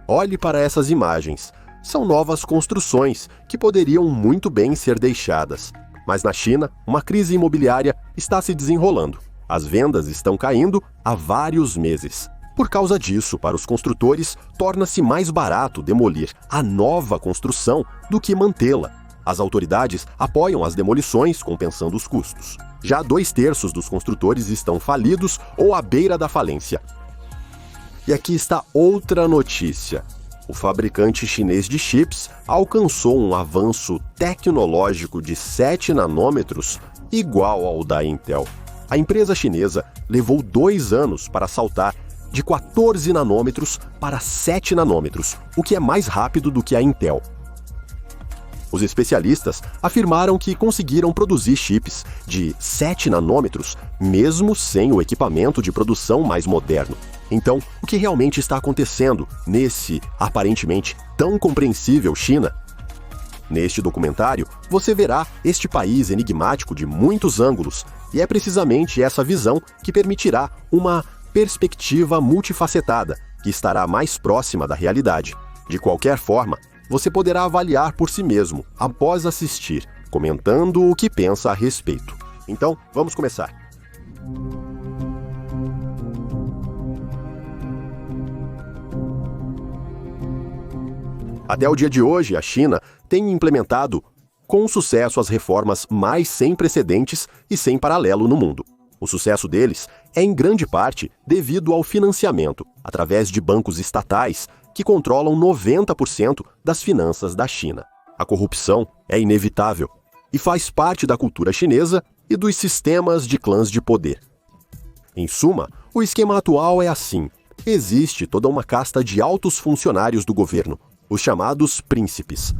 Olhe para essas imagens. São novas construções que poderiam muito bem ser deixadas. Mas na China, uma crise imobiliária está se desenrolando. As vendas estão caindo há vários meses. Por causa disso, para os construtores, torna-se mais barato demolir a nova construção do que mantê-la. As autoridades apoiam as demolições, compensando os custos. Já 2/3 dos construtores estão falidos ou à beira da falência. E aqui está outra notícia. O fabricante chinês de chips alcançou um avanço tecnológico de 7 nanômetros igual ao da Intel. A empresa chinesa levou 2 anos para saltar de 14 nanômetros para 7 nanômetros, o que é mais rápido do que a Intel. Os especialistas afirmaram que conseguiram produzir chips de 7 nanômetros mesmo sem o equipamento de produção mais moderno. Então, o que realmente está acontecendo nesse, aparentemente, tão compreensível China? Neste documentário, você verá este país enigmático de muitos ângulos, e é precisamente essa visão que permitirá uma perspectiva multifacetada, que estará mais próxima da realidade. De qualquer forma, você poderá avaliar por si mesmo, após assistir, comentando o que pensa a respeito. Então, vamos começar. Até o dia de hoje, a China tem implementado com sucesso as reformas mais sem precedentes e sem paralelo no mundo. O sucesso deles é em grande parte devido ao financiamento, através de bancos estatais que controlam 90% das finanças da China. A corrupção é inevitável e faz parte da cultura chinesa e dos sistemas de clãs de poder. Em suma, o esquema atual é assim. Existe toda uma casta de altos funcionários do governo, os chamados príncipes.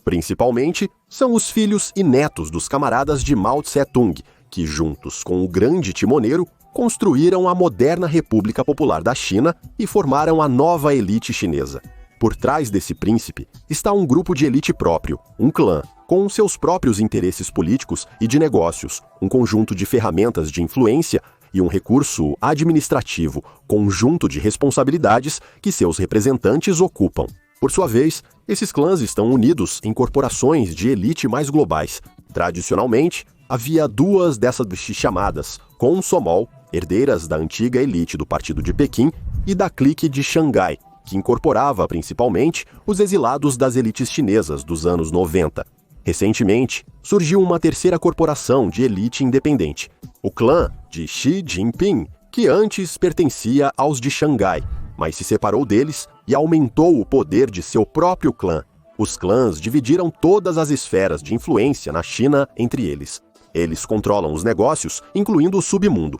Principalmente, são os filhos e netos dos camaradas de Mao Tse-tung, que juntos com o grande timoneiro, construíram a moderna República Popular da China e formaram a nova elite chinesa. Por trás desse príncipe está um grupo de elite próprio, um clã, com seus próprios interesses políticos e de negócios, um conjunto de ferramentas de influência e um recurso administrativo, conjunto de responsabilidades que seus representantes ocupam. Por sua vez, esses clãs estão unidos em corporações de elite mais globais. Tradicionalmente, havia 2 dessas chamadas, Komsomol, herdeiras da antiga elite do Partido de Pequim, e da clique de Xangai, que incorporava principalmente os exilados das elites chinesas dos anos 90. Recentemente, surgiu uma terceira corporação de elite independente, o clã de Xi Jinping, que antes pertencia aos de Xangai, mas se separou deles e aumentou o poder de seu próprio clã. Os clãs dividiram todas as esferas de influência na China entre eles. Eles controlam os negócios, incluindo o submundo.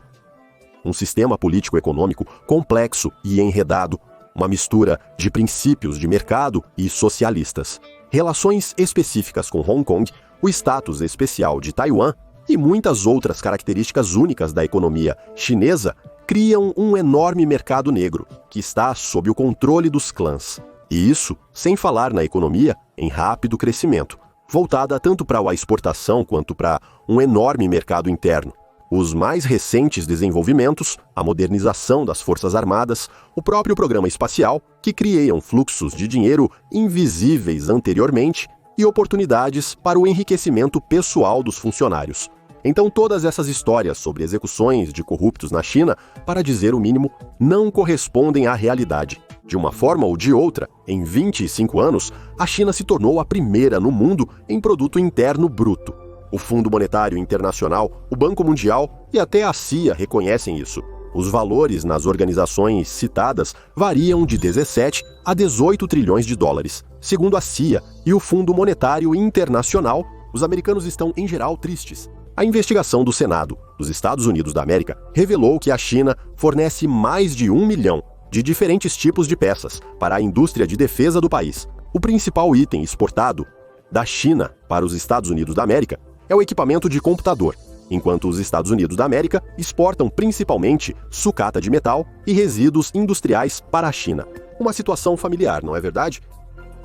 Um sistema político-econômico complexo e enredado, uma mistura de princípios de mercado e socialistas, relações específicas com Hong Kong, o status especial de Taiwan e muitas outras características únicas da economia chinesa criam um enorme mercado negro, que está sob o controle dos clãs. E isso, sem falar na economia em rápido crescimento, voltada tanto para a exportação quanto para um enorme mercado interno. Os mais recentes desenvolvimentos, a modernização das Forças Armadas, o próprio programa espacial, que criam fluxos de dinheiro invisíveis anteriormente e oportunidades para o enriquecimento pessoal dos funcionários. Então todas essas histórias sobre execuções de corruptos na China, para dizer o mínimo, não correspondem à realidade. De uma forma ou de outra, em 25 anos, a China se tornou a primeira no mundo em produto interno bruto. O Fundo Monetário Internacional, o Banco Mundial e até a CIA reconhecem isso. Os valores nas organizações citadas variam de 17 a 18 trilhões de dólares. Segundo a CIA e o Fundo Monetário Internacional, os americanos estão, em geral, tristes. A investigação do Senado dos Estados Unidos da América revelou que a China fornece mais de 1 milhão de diferentes tipos de peças para a indústria de defesa do país. O principal item exportado da China para os Estados Unidos da América é o equipamento de computador, enquanto os Estados Unidos da América exportam principalmente sucata de metal e resíduos industriais para a China. Uma situação familiar, não é verdade?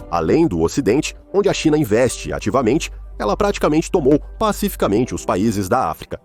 Além do Ocidente, onde a China investe ativamente, ela praticamente tomou pacificamente os países da África.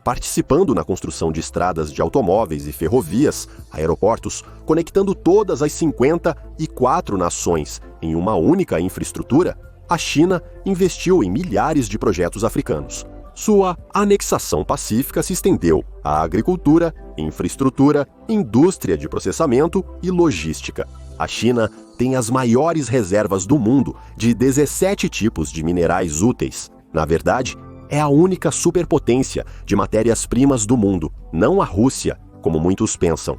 participando na construção de estradas de automóveis e ferrovias, aeroportos, conectando todas as 54 nações em uma única infraestrutura, a China investiu em milhares de projetos africanos. Sua anexação pacífica se estendeu à agricultura, infraestrutura, indústria de processamento e logística. A China tem as maiores reservas do mundo de 17 tipos de minerais úteis. Na verdade, é a única superpotência de matérias-primas do mundo, não a Rússia, como muitos pensam.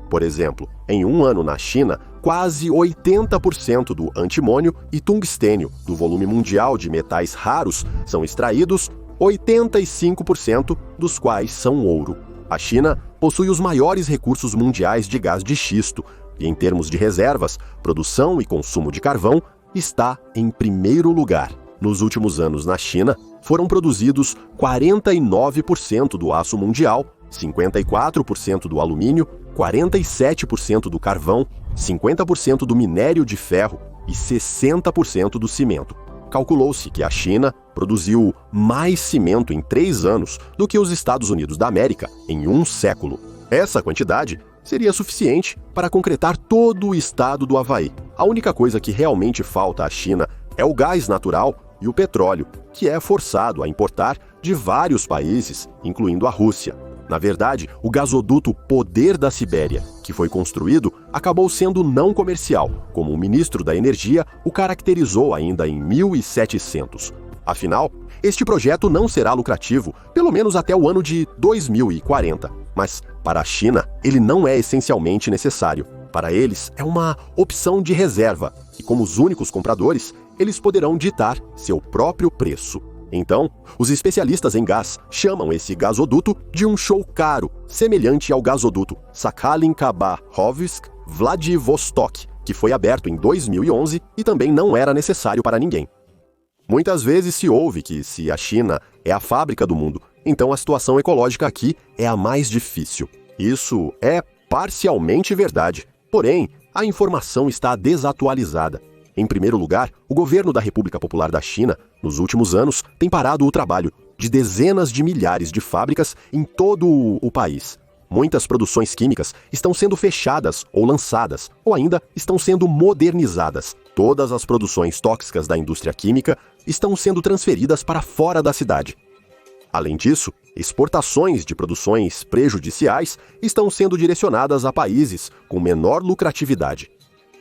Por exemplo, em um ano na China, quase 80% do antimônio e tungstênio do volume mundial de metais raros são extraídos, 85% dos quais são ouro. A China possui os maiores recursos mundiais de gás de xisto e, em termos de reservas, produção e consumo de carvão, está em primeiro lugar. Nos últimos anos na China, foram produzidos 49% do aço mundial, 54% do alumínio, 47% do carvão, 50% do minério de ferro e 60% do cimento. Calculou-se que a China produziu mais cimento em 3 anos do que os Estados Unidos da América em um século. Essa quantidade seria suficiente para concretar todo o estado do Havaí. A única coisa que realmente falta à China é o gás natural e o petróleo, que é forçado a importar de vários países, incluindo a Rússia. Na verdade, o gasoduto Poder da Sibéria, que foi construído, acabou sendo não comercial, como o ministro da Energia o caracterizou ainda em 1700. Afinal, este projeto não será lucrativo, pelo menos até o ano de 2040. Mas, para a China, ele não é essencialmente necessário. Para eles, é uma opção de reserva, e como os únicos compradores, eles poderão ditar seu próprio preço. Então, os especialistas em gás chamam esse gasoduto de um show caro, semelhante ao gasoduto Sakhalin-Khabarovsk-Vladivostok, que foi aberto em 2011 e também não era necessário para ninguém. Muitas vezes se ouve que se a China é a fábrica do mundo, então a situação ecológica aqui é a mais difícil. Isso é parcialmente verdade, porém, a informação está desatualizada. Em primeiro lugar, o governo da República Popular da China, nos últimos anos, tem parado o trabalho de dezenas de milhares de fábricas em todo o país. Muitas produções químicas estão sendo fechadas ou lançadas, ou ainda estão sendo modernizadas. Todas as produções tóxicas da indústria química estão sendo transferidas para fora da cidade. Além disso, exportações de produções prejudiciais estão sendo direcionadas a países com menor lucratividade.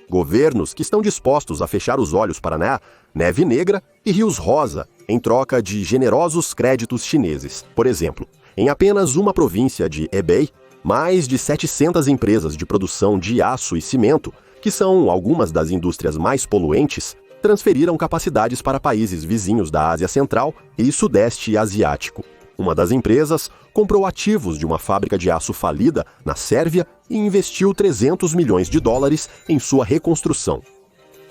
Governos que estão dispostos a fechar os olhos para neve negra e rios rosa em troca de generosos créditos chineses. Por exemplo, em apenas uma província de Hebei, mais de 700 empresas de produção de aço e cimento, que são algumas das indústrias mais poluentes, transferiram capacidades para países vizinhos da Ásia Central e Sudeste Asiático. Uma das empresas comprou ativos de uma fábrica de aço falida na Sérvia e investiu 300 milhões de dólares em sua reconstrução.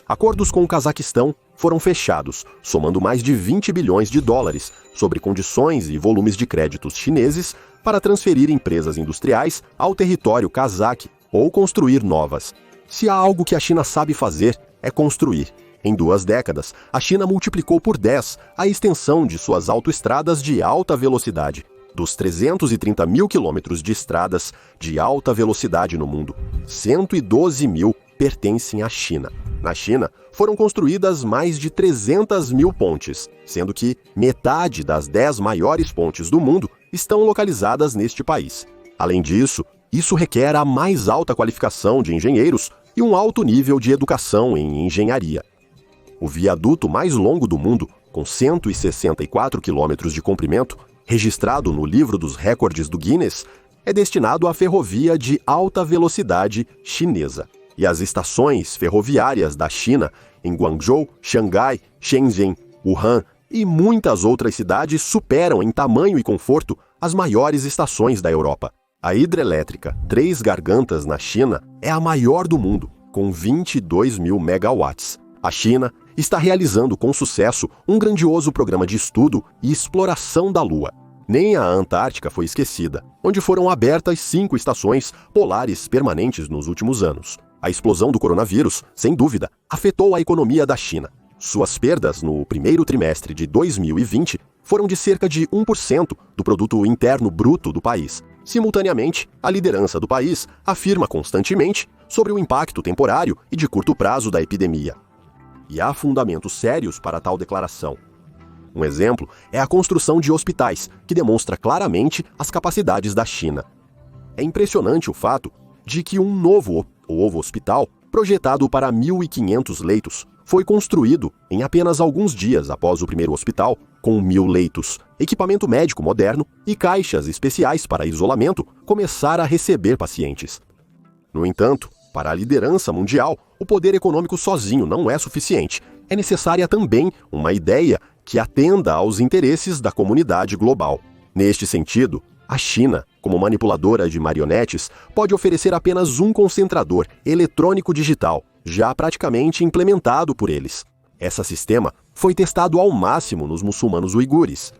Acordos com o Cazaquistão foram fechados, somando mais de 20 bilhões de dólares, sobre condições e volumes de créditos chineses para transferir empresas industriais ao território cazaque ou construir novas. Se há algo que a China sabe fazer, é construir. Em 2 décadas, a China multiplicou por 10 a extensão de suas autoestradas de alta velocidade. Dos 330 mil quilômetros de estradas de alta velocidade no mundo, 112 mil pertencem à China. Na China, foram construídas mais de 300 mil pontes, sendo que metade das 10 maiores pontes do mundo estão localizadas neste país. Além disso, isso requer a mais alta qualificação de engenheiros e um alto nível de educação em engenharia. O viaduto mais longo do mundo, com 164 quilômetros de comprimento, registrado no livro dos recordes do Guinness, é destinado à ferrovia de alta velocidade chinesa. E as estações ferroviárias da China, em Guangzhou, Xangai, Shenzhen, Wuhan e muitas outras cidades superam em tamanho e conforto as maiores estações da Europa. A hidrelétrica Três Gargantas, na China, é a maior do mundo, com 22 mil megawatts. A China está realizando com sucesso um grandioso programa de estudo e exploração da Lua. Nem a Antártica foi esquecida, onde foram abertas 5 estações polares permanentes nos últimos anos. A explosão do coronavírus, sem dúvida, afetou a economia da China. Suas perdas no primeiro trimestre de 2020 foram de cerca de 1% do produto interno bruto do país. Simultaneamente, a liderança do país afirma constantemente sobre o impacto temporário e de curto prazo da epidemia. E há fundamentos sérios para tal declaração. Um exemplo é a construção de hospitais, que demonstra claramente as capacidades da China. É impressionante o fato de que um novo hospital, projetado para 1.500 leitos, foi construído em apenas alguns dias após o primeiro hospital, com 1.000 leitos, equipamento médico moderno e caixas especiais para isolamento começar a receber pacientes. No entanto, para a liderança mundial, o poder econômico sozinho não é suficiente. É necessária também uma ideia que atenda aos interesses da comunidade global. Neste sentido, a China, como manipuladora de marionetes, pode oferecer apenas um concentrador eletrônico digital, já praticamente implementado por eles. Esse sistema foi testado ao máximo nos muçulmanos uigures.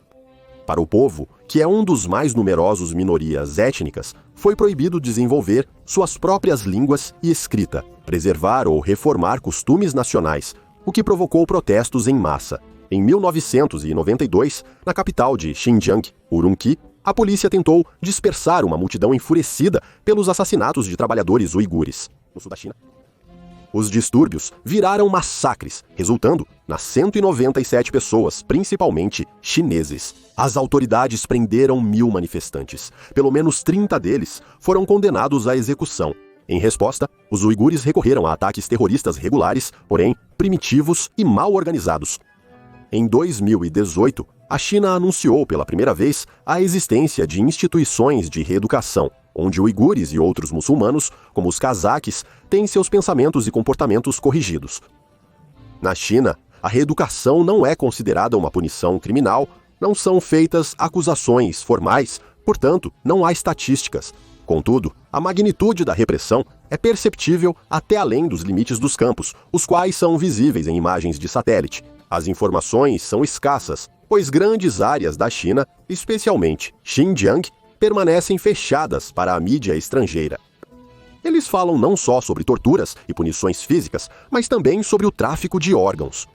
Para o povo, que é um dos mais numerosos minorias étnicas, foi proibido desenvolver suas próprias línguas e escrita, preservar ou reformar costumes nacionais, o que provocou protestos em massa. Em 1992, na capital de Xinjiang, Urumqi, a polícia tentou dispersar uma multidão enfurecida pelos assassinatos de trabalhadores uigures. No sul da China, os distúrbios viraram massacres, resultando nas 197 pessoas, principalmente chineses. As autoridades prenderam 1.000 manifestantes. Pelo menos 30 deles foram condenados à execução. Em resposta, os uigures recorreram a ataques terroristas regulares, porém primitivos e mal organizados. Em 2018, a China anunciou pela primeira vez a existência de instituições de reeducação, onde uigures e outros muçulmanos, como os cazaques, têm seus pensamentos e comportamentos corrigidos. Na China, a reeducação não é considerada uma punição criminal, não são feitas acusações formais, portanto, não há estatísticas. Contudo, a magnitude da repressão é perceptível até além dos limites dos campos, os quais são visíveis em imagens de satélite. As informações são escassas, pois grandes áreas da China, especialmente Xinjiang, permanecem fechadas para a mídia estrangeira. Eles falam não só sobre torturas e punições físicas, mas também sobre o tráfico de órgãos.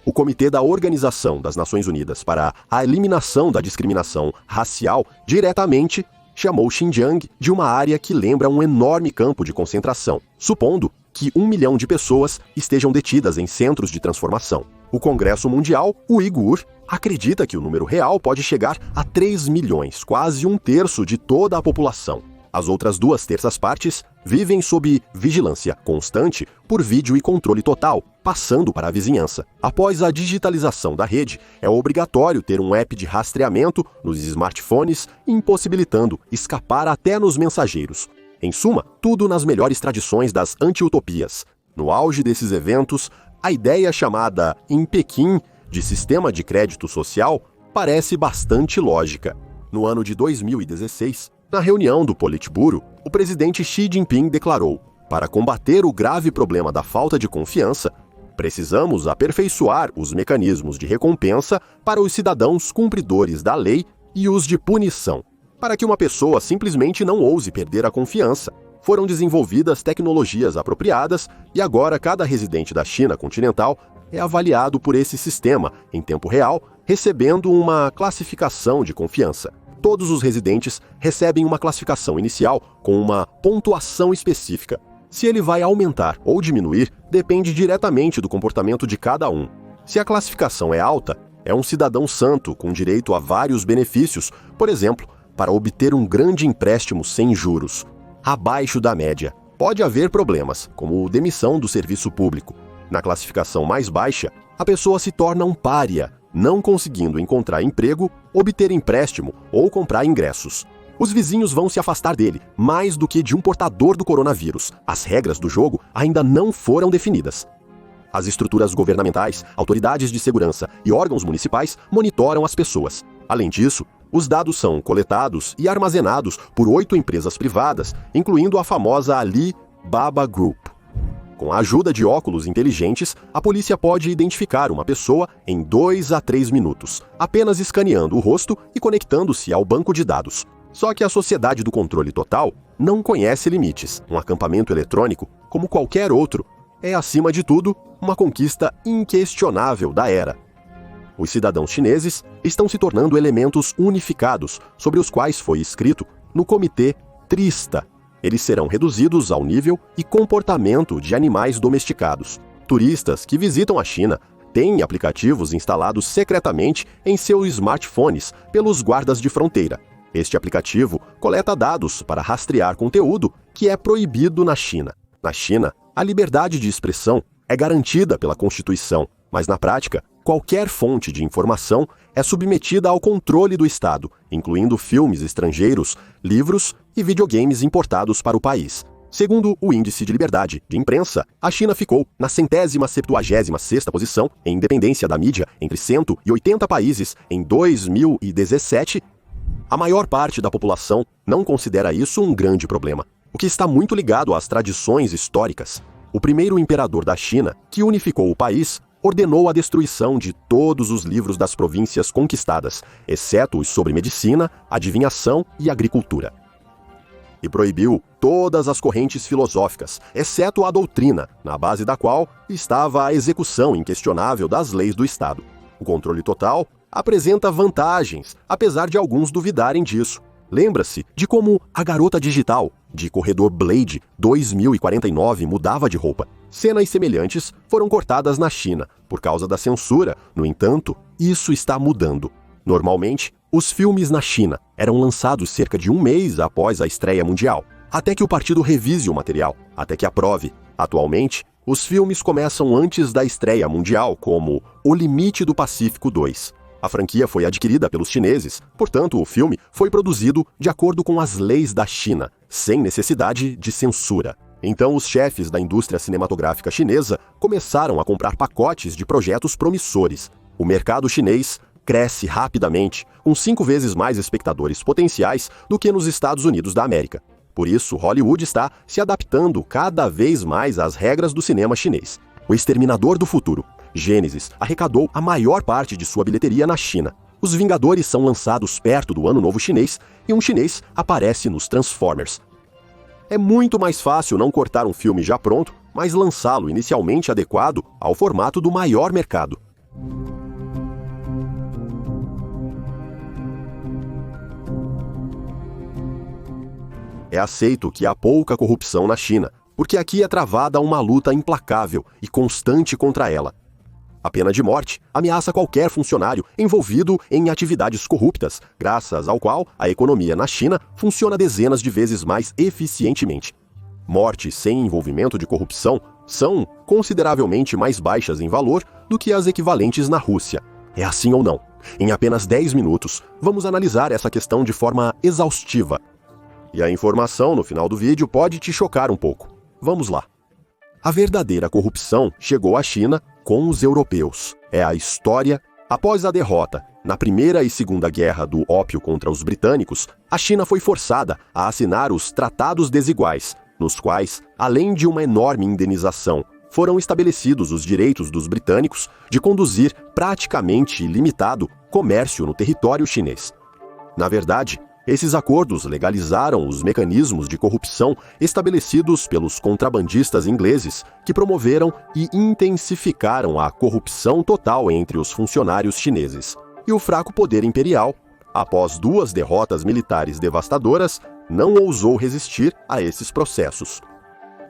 O Comitê da Organização das Nações Unidas para a Eliminação da Discriminação Racial diretamente chamou Xinjiang de uma área que lembra um enorme campo de concentração, supondo que 1 milhão de pessoas estejam detidas em centros de transformação. O Congresso Mundial Uigur acredita que o número real pode chegar a 3 milhões, quase 1/3 de toda a população. As outras 2/3 partes vivem sob vigilância constante por vídeo e controle total, passando para a vizinhança. Após a digitalização da rede, é obrigatório ter um app de rastreamento nos smartphones, impossibilitando escapar até nos mensageiros. Em suma, tudo nas melhores tradições das anti-utopias. No auge desses eventos, a ideia chamada, em Pequim, de sistema de crédito social parece bastante lógica. No ano de 2016, na reunião do Politburo, o presidente Xi Jinping declarou: para combater o grave problema da falta de confiança, precisamos aperfeiçoar os mecanismos de recompensa para os cidadãos cumpridores da lei e os de punição, para que uma pessoa simplesmente não ouse perder a confiança. Foram desenvolvidas tecnologias apropriadas e agora cada residente da China continental é avaliado por esse sistema, em tempo real, recebendo uma classificação de confiança. Todos os residentes recebem uma classificação inicial com uma pontuação específica. Se ele vai aumentar ou diminuir, depende diretamente do comportamento de cada um. Se a classificação é alta, é um cidadão santo com direito a vários benefícios, por exemplo, para obter um grande empréstimo sem juros. Abaixo da média, pode haver problemas, como demissão do serviço público. Na classificação mais baixa, a pessoa se torna um pária, não conseguindo encontrar emprego, obter empréstimo ou comprar ingressos. Os vizinhos vão se afastar dele, mais do que de um portador do coronavírus. As regras do jogo ainda não foram definidas. As estruturas governamentais, autoridades de segurança e órgãos municipais monitoram as pessoas. Além disso, os dados são coletados e armazenados por 8 empresas privadas, incluindo a famosa Alibaba Group. Com a ajuda de óculos inteligentes, a polícia pode identificar uma pessoa em 2 a 3 minutos, apenas escaneando o rosto e conectando-se ao banco de dados. Só que a sociedade do controle total não conhece limites. Um acampamento eletrônico, como qualquer outro, é, acima de tudo, uma conquista inquestionável da era. Os cidadãos chineses estão se tornando elementos unificados, sobre os quais foi escrito no Comitê Trista. Eles serão reduzidos ao nível e comportamento de animais domesticados. Turistas que visitam a China têm aplicativos instalados secretamente em seus smartphones pelos guardas de fronteira. Este aplicativo coleta dados para rastrear conteúdo que é proibido na China. Na China, a liberdade de expressão é garantida pela Constituição, mas na prática, qualquer fonte de informação é submetida ao controle do Estado, incluindo filmes estrangeiros, livros e videogames importados para o país. Segundo o Índice de Liberdade de Imprensa, a China ficou na 176ª posição em independência da mídia entre 180 países em 2017. A maior parte da população não considera isso um grande problema, o que está muito ligado às tradições históricas. O primeiro imperador da China, que unificou o país, ordenou a destruição de todos os livros das províncias conquistadas, exceto os sobre medicina, adivinhação e agricultura. E proibiu todas as correntes filosóficas, exceto a doutrina, na base da qual estava a execução inquestionável das leis do Estado. O controle total apresenta vantagens, apesar de alguns duvidarem disso. Lembra-se de como a garota digital de Corredor Blade 2049 mudava de roupa. Cenas semelhantes foram cortadas na China por causa da censura. No entanto, isso está mudando. Normalmente, os filmes na China eram lançados cerca de um mês após a estreia mundial, até que o partido revise o material, até que aprove. Atualmente, os filmes começam antes da estreia mundial, como O Limite do Pacífico 2. A franquia foi adquirida pelos chineses, portanto, o filme foi produzido de acordo com as leis da China, sem necessidade de censura. Então, os chefes da indústria cinematográfica chinesa começaram a comprar pacotes de projetos promissores. O mercado chinês cresce rapidamente, com 5 vezes mais espectadores potenciais do que nos Estados Unidos da América. Por isso, Hollywood está se adaptando cada vez mais às regras do cinema chinês. O Exterminador do Futuro, Gênesis, arrecadou a maior parte de sua bilheteria na China. Os Vingadores são lançados perto do Ano Novo Chinês e um chinês aparece nos Transformers. É muito mais fácil não cortar um filme já pronto, mas lançá-lo inicialmente adequado ao formato do maior mercado. É aceito que há pouca corrupção na China, porque aqui é travada uma luta implacável e constante contra ela. A pena de morte ameaça qualquer funcionário envolvido em atividades corruptas, graças ao qual a economia na China funciona dezenas de vezes mais eficientemente. Mortes sem envolvimento de corrupção são consideravelmente mais baixas em valor do que as equivalentes na Rússia. É assim ou não? Em apenas 10 minutos, vamos analisar essa questão de forma exaustiva. E a informação no final do vídeo pode te chocar um pouco. Vamos lá. A verdadeira corrupção chegou à China com os europeus. É a história. Após a derrota na Primeira e Segunda Guerra do Ópio contra os britânicos, a China foi forçada a assinar os Tratados Desiguais, nos quais, além de uma enorme indenização, foram estabelecidos os direitos dos britânicos de conduzir praticamente ilimitado comércio no território chinês. Na verdade, esses acordos legalizaram os mecanismos de corrupção estabelecidos pelos contrabandistas ingleses, que promoveram e intensificaram a corrupção total entre os funcionários chineses. E o fraco poder imperial, após 2 derrotas militares devastadoras, não ousou resistir a esses processos.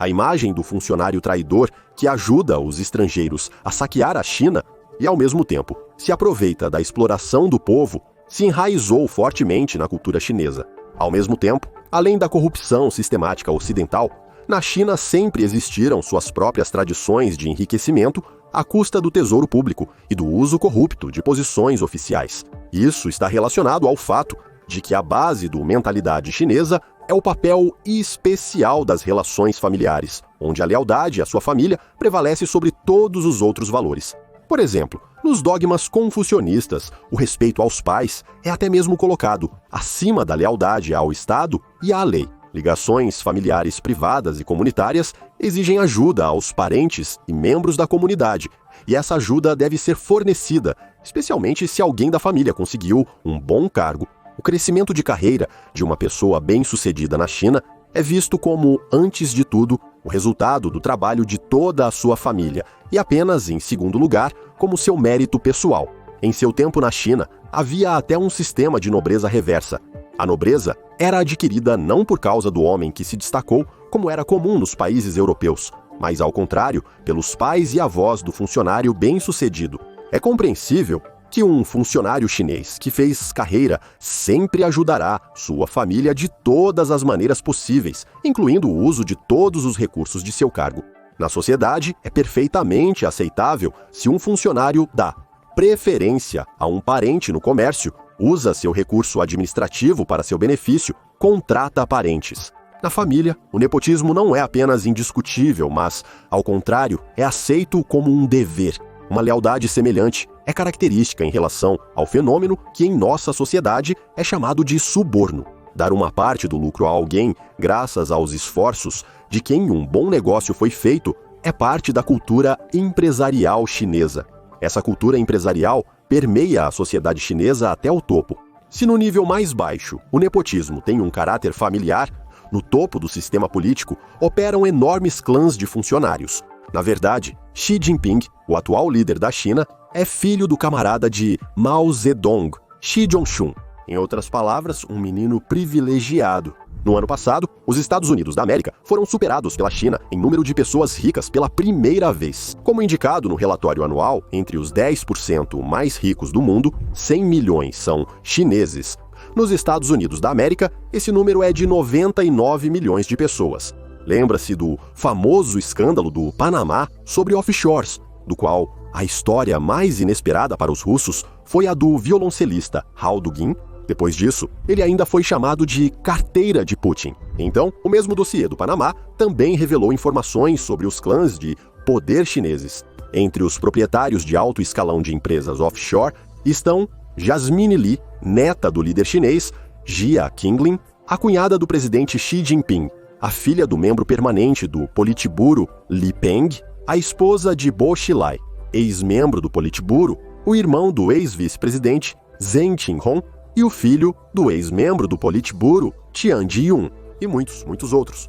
A imagem do funcionário traidor que ajuda os estrangeiros a saquear a China e, ao mesmo tempo, se aproveita da exploração do povo, se enraizou fortemente na cultura chinesa. Ao mesmo tempo, além da corrupção sistemática ocidental, na China sempre existiram suas próprias tradições de enriquecimento à custa do tesouro público e do uso corrupto de posições oficiais. Isso está relacionado ao fato de que a base da mentalidade chinesa é o papel especial das relações familiares, onde a lealdade à sua família prevalece sobre todos os outros valores. Por exemplo, nos dogmas confucionistas, o respeito aos pais é até mesmo colocado acima da lealdade ao Estado e à lei. Ligações familiares privadas e comunitárias exigem ajuda aos parentes e membros da comunidade, e essa ajuda deve ser fornecida, especialmente se alguém da família conseguiu um bom cargo. O crescimento de carreira de uma pessoa bem-sucedida na China é visto como, antes de tudo, o resultado do trabalho de toda a sua família, e apenas, em segundo lugar, como seu mérito pessoal. Em seu tempo na China, havia até um sistema de nobreza reversa. A nobreza era adquirida não por causa do homem que se destacou, como era comum nos países europeus, mas, ao contrário, pelos pais e avós do funcionário bem-sucedido. É compreensível que um funcionário chinês que fez carreira sempre ajudará sua família de todas as maneiras possíveis, incluindo o uso de todos os recursos de seu cargo. Na sociedade, é perfeitamente aceitável se um funcionário dá preferência a um parente no comércio, usa seu recurso administrativo para seu benefício, contrata parentes. Na família, o nepotismo não é apenas indiscutível, mas, ao contrário, é aceito como um dever. Uma lealdade semelhante é característica em relação ao fenômeno que em nossa sociedade é chamado de suborno. Dar uma parte do lucro a alguém, graças aos esforços de quem um bom negócio foi feito, é parte da cultura empresarial chinesa. Essa cultura empresarial permeia a sociedade chinesa até o topo. Se no nível mais baixo o nepotismo tem um caráter familiar, no topo do sistema político operam enormes clãs de funcionários. Na verdade, Xi Jinping, o atual líder da China, é filho do camarada de Mao Zedong, Xi Zhongxun. Em outras palavras, um menino privilegiado. No ano passado, os Estados Unidos da América foram superados pela China em número de pessoas ricas pela primeira vez. Como indicado no relatório anual, entre os 10% mais ricos do mundo, 100 milhões são chineses. Nos Estados Unidos da América, esse número é de 99 milhões de pessoas. Lembra-se do famoso escândalo do Panamá sobre offshores, do qual a história mais inesperada para os russos foi a do violoncelista Hao Dugin. Depois disso, ele ainda foi chamado de carteira de Putin. Então, o mesmo dossiê do Panamá também revelou informações sobre os clãs de poder chineses. Entre os proprietários de alto escalão de empresas offshore estão Jasmine Li, neta do líder chinês Jia Qinglin, a cunhada do presidente Xi Jinping, a filha do membro permanente do Politburo Li Peng, a esposa de Bo Xilai, ex-membro do Politburo, o irmão do ex-vice-presidente Zheng Qinghong e o filho do ex-membro do Politburo Tian Ji-yun, e muitos outros.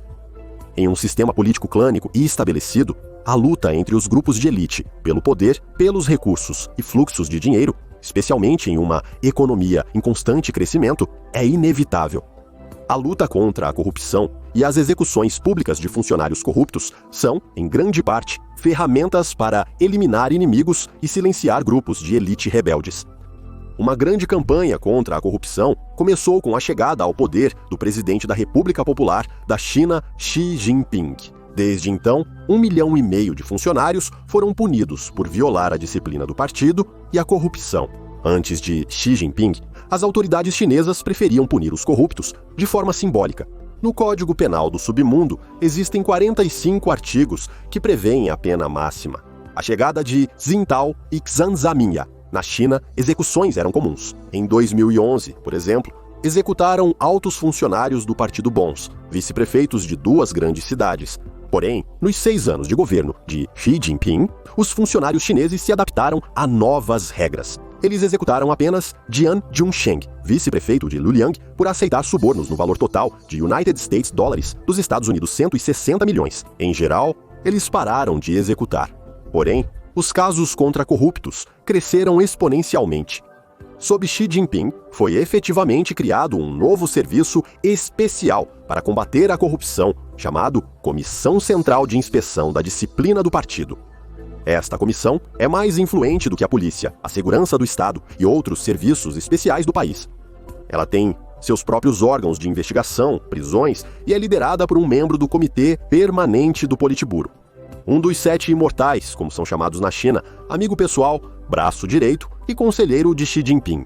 Em um sistema político clânico e estabelecido, a luta entre os grupos de elite pelo poder, pelos recursos e fluxos de dinheiro, especialmente em uma economia em constante crescimento, é inevitável. A luta contra a corrupção e as execuções públicas de funcionários corruptos são, em grande parte, ferramentas para eliminar inimigos e silenciar grupos de elite rebeldes. Uma grande campanha contra a corrupção começou com a chegada ao poder do presidente da República Popular da China, Xi Jinping. Desde então, 1,5 milhão de funcionários foram punidos por violar a disciplina do partido e a corrupção. Antes de Xi Jinping, as autoridades chinesas preferiam punir os corruptos de forma simbólica. No Código Penal do Submundo, existem 45 artigos que prevêem a pena máxima. A chegada de Xintao e Xanzhaminha. Na China, execuções eram comuns. Em 2011, por exemplo, executaram altos funcionários do Partido Bons, vice-prefeitos de 2 grandes cidades. Porém, nos 6 anos de governo de Xi Jinping, os funcionários chineses se adaptaram a novas regras. Eles executaram apenas Jian Zhongsheng, vice-prefeito de Luliang, por aceitar subornos no valor total de United States dólares dos Estados Unidos 160 milhões. Em geral, eles pararam de executar. Porém, os casos contra corruptos cresceram exponencialmente. Sob Xi Jinping, foi efetivamente criado um novo serviço especial para combater a corrupção, chamado Comissão Central de Inspeção da Disciplina do Partido. Esta comissão é mais influente do que a polícia, a segurança do Estado e outros serviços especiais do país. Ela tem seus próprios órgãos de investigação, prisões e é liderada por um membro do Comitê Permanente do Politburo. Um dos 7 imortais, como são chamados na China, amigo pessoal, braço direito e conselheiro de Xi Jinping.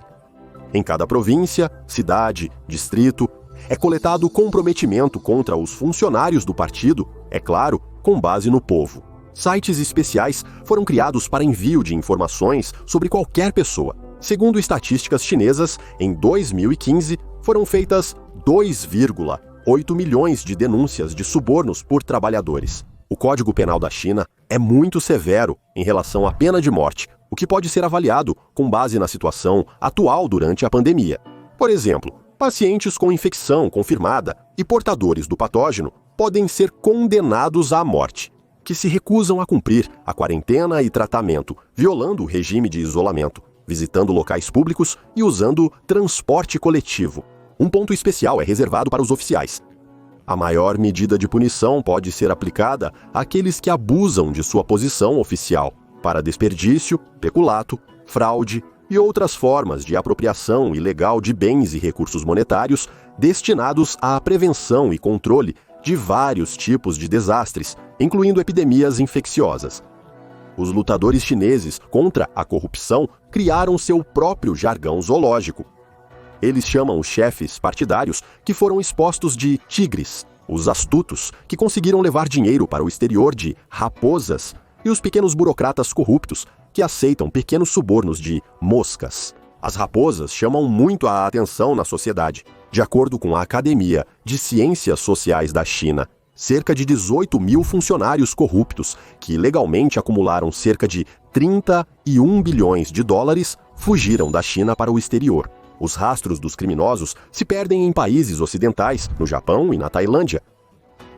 Em cada província, cidade, distrito, é coletado comprometimento contra os funcionários do partido, é claro, com base no povo. Sites especiais foram criados para envio de informações sobre qualquer pessoa. Segundo estatísticas chinesas, em 2015 foram feitas 2,8 milhões de denúncias de subornos por trabalhadores. O Código Penal da China é muito severo em relação à pena de morte, o que pode ser avaliado com base na situação atual durante a pandemia. Por exemplo, pacientes com infecção confirmada e portadores do patógeno podem ser condenados à morte, que se recusam a cumprir a quarentena e tratamento, violando o regime de isolamento. visitando locais públicos e usando transporte coletivo. Um ponto especial é reservado para os oficiais. A maior medida de punição pode ser aplicada àqueles que abusam de sua posição oficial para desperdício, peculato, fraude e outras formas de apropriação ilegal de bens e recursos monetários destinados à prevenção e controle de vários tipos de desastres, incluindo epidemias infecciosas. Os lutadores chineses contra a corrupção criaram seu próprio jargão zoológico. Eles chamam os chefes partidários que foram expostos de tigres, os astutos que conseguiram levar dinheiro para o exterior de raposas e os pequenos burocratas corruptos que aceitam pequenos subornos de moscas. As raposas chamam muito a atenção na sociedade. De acordo com a Academia de Ciências Sociais da China, cerca de 18 mil funcionários corruptos, que legalmente acumularam cerca de 31 bilhões de dólares, fugiram da China para o exterior. Os rastros dos criminosos se perdem em países ocidentais, no Japão e na Tailândia.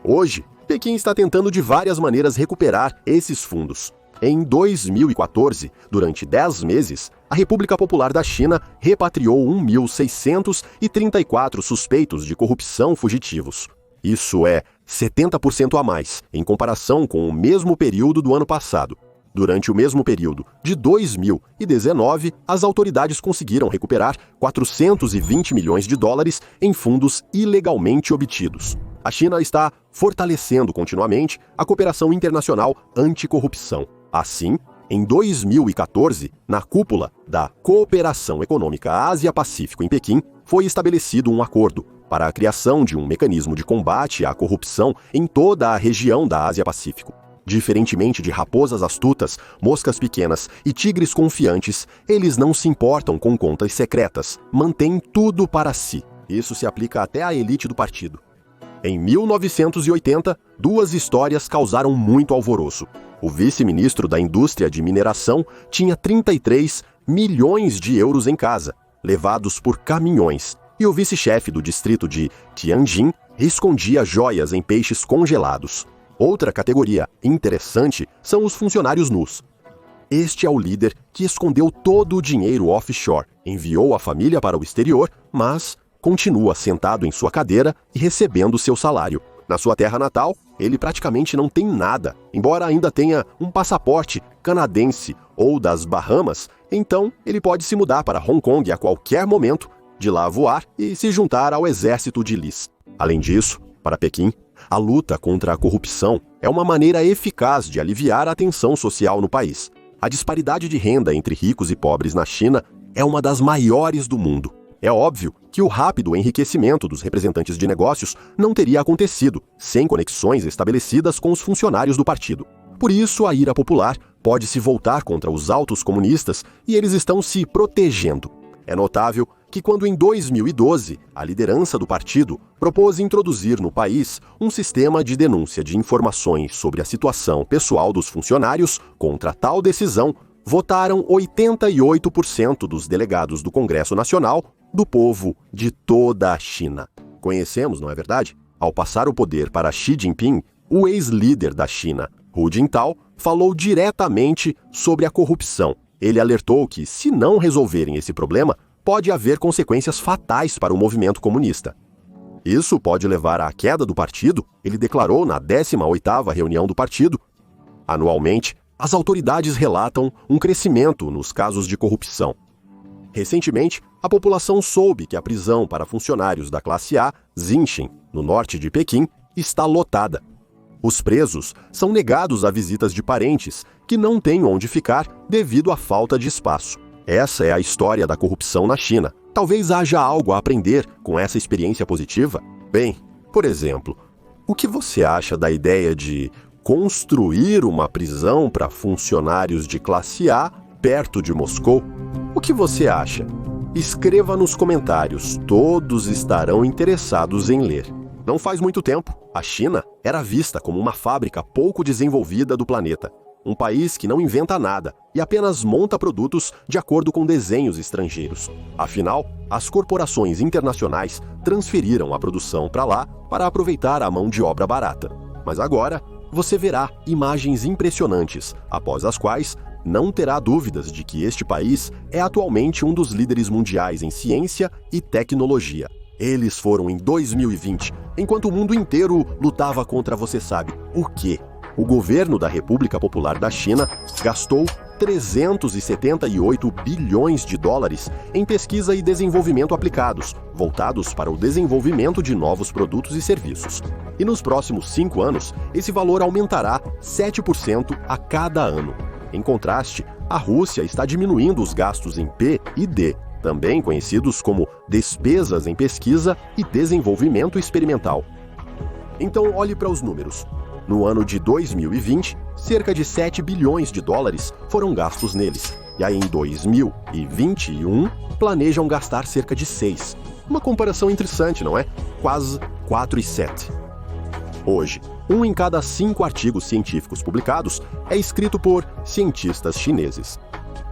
Hoje, Pequim está tentando de várias maneiras recuperar esses fundos. Em 2014, durante 10 meses, a República Popular da China repatriou 1.634 suspeitos de corrupção fugitivos. Isso é 70% a mais, em comparação com o mesmo período do ano passado. Durante o mesmo período de 2019, as autoridades conseguiram recuperar 420 milhões de dólares em fundos ilegalmente obtidos. A China está fortalecendo continuamente a cooperação internacional anticorrupção. Assim, em 2014, na cúpula da Cooperação Econômica Ásia-Pacífico em Pequim, foi estabelecido um acordo para a criação de um mecanismo de combate à corrupção em toda a região da Ásia-Pacífico. Diferentemente de raposas astutas, moscas pequenas e tigres confiantes, eles não se importam com contas secretas, mantêm tudo para si. Isso se aplica até à elite do partido. Em 1980, duas histórias causaram muito alvoroço. O vice-ministro da Indústria de Mineração tinha 33 milhões de euros em casa, levados por caminhões, e o vice-chefe do distrito de Tianjin escondia joias em peixes congelados. Outra categoria interessante são os funcionários nus. Este é o líder que escondeu todo o dinheiro offshore, enviou a família para o exterior, mas continua sentado em sua cadeira e recebendo seu salário. Na sua terra natal, ele praticamente não tem nada, embora ainda tenha um passaporte canadense ou das Bahamas, então ele pode se mudar para Hong Kong a qualquer momento, de lá voar e se juntar ao exército de Lis. Além disso, para Pequim, a luta contra a corrupção é uma maneira eficaz de aliviar a tensão social no país. A disparidade de renda entre ricos e pobres na China é uma das maiores do mundo. É óbvio que o rápido enriquecimento dos representantes de negócios não teria acontecido sem conexões estabelecidas com os funcionários do partido. Por isso, a ira popular pode se voltar contra os altos comunistas e eles estão se protegendo. É notável que quando em 2012 a liderança do partido propôs introduzir no país um sistema de denúncia de informações sobre a situação pessoal dos funcionários, contra tal decisão, votaram 88% dos delegados do Congresso Nacional do povo de toda a China. Conhecemos, não é verdade? Ao passar o poder para Xi Jinping, o ex-líder da China, Hu Jintao, falou diretamente sobre a corrupção. Ele alertou que, se não resolverem esse problema, pode haver consequências fatais para o movimento comunista. Isso pode levar à queda do partido, ele declarou na 18ª reunião do partido. Anualmente, as autoridades relatam um crescimento nos casos de corrupção. Recentemente, a população soube que a prisão para funcionários da classe A, Xinjiang, no norte de Pequim, está lotada. Os presos são negados a visitas de parentes que não têm onde ficar devido à falta de espaço. Essa é a história da corrupção na China. Talvez haja algo a aprender com essa experiência positiva? Bem, por exemplo, o que você acha da ideia de construir uma prisão para funcionários de classe A perto de Moscou? O que você acha? Escreva nos comentários, todos estarão interessados em ler. Não faz muito tempo, a China era vista como uma fábrica pouco desenvolvida do planeta. Um país que não inventa nada e apenas monta produtos de acordo com desenhos estrangeiros. Afinal, as corporações internacionais transferiram a produção para lá para aproveitar a mão de obra barata. Mas agora, você verá imagens impressionantes, após as quais não terá dúvidas de que este país é atualmente um dos líderes mundiais em ciência e tecnologia. Eles foram em 2020, enquanto o mundo inteiro lutava contra você sabe o quê? O governo da República Popular da China gastou 378 bilhões de dólares em pesquisa e desenvolvimento aplicados, voltados para o desenvolvimento de novos produtos e serviços. E nos próximos 5 anos, esse valor aumentará 7% a cada ano. Em contraste, a Rússia está diminuindo os gastos em P&D, também conhecidos como despesas em pesquisa e desenvolvimento experimental. Então, olhe para os números. No ano de 2020, cerca de 7 bilhões de dólares foram gastos neles. E aí, em 2021, planejam gastar cerca de 6. Uma comparação interessante, não é? Quase 4 e 7. Hoje, 1 em cada 5 artigos científicos publicados é escrito por cientistas chineses.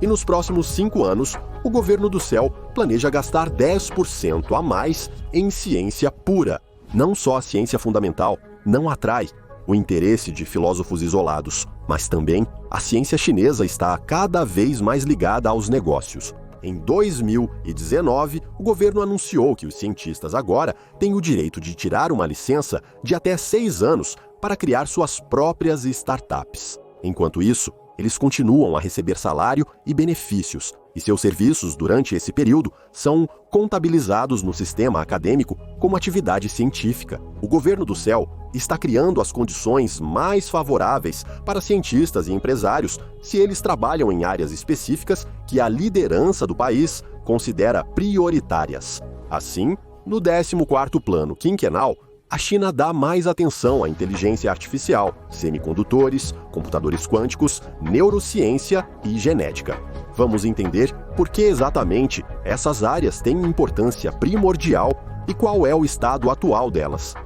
E nos próximos 5 anos, o governo do céu planeja gastar 10% a mais em ciência pura. Não só a ciência fundamental não atrai o interesse de filósofos isolados, mas também a ciência chinesa está cada vez mais ligada aos negócios. Em 2019, o governo anunciou que os cientistas agora têm o direito de tirar uma licença de até 6 anos para criar suas próprias startups. Enquanto isso, eles continuam a receber salário e benefícios, e seus serviços durante esse período são contabilizados no sistema acadêmico como atividade científica. O governo do céu está criando as condições mais favoráveis para cientistas e empresários se eles trabalham em áreas específicas que a liderança do país considera prioritárias. Assim, no 14º Plano Quinquenal, a China dá mais atenção à inteligência artificial, semicondutores, computadores quânticos, neurociência e genética. Vamos entender por que exatamente essas áreas têm importância primordial e qual é o estado atual delas.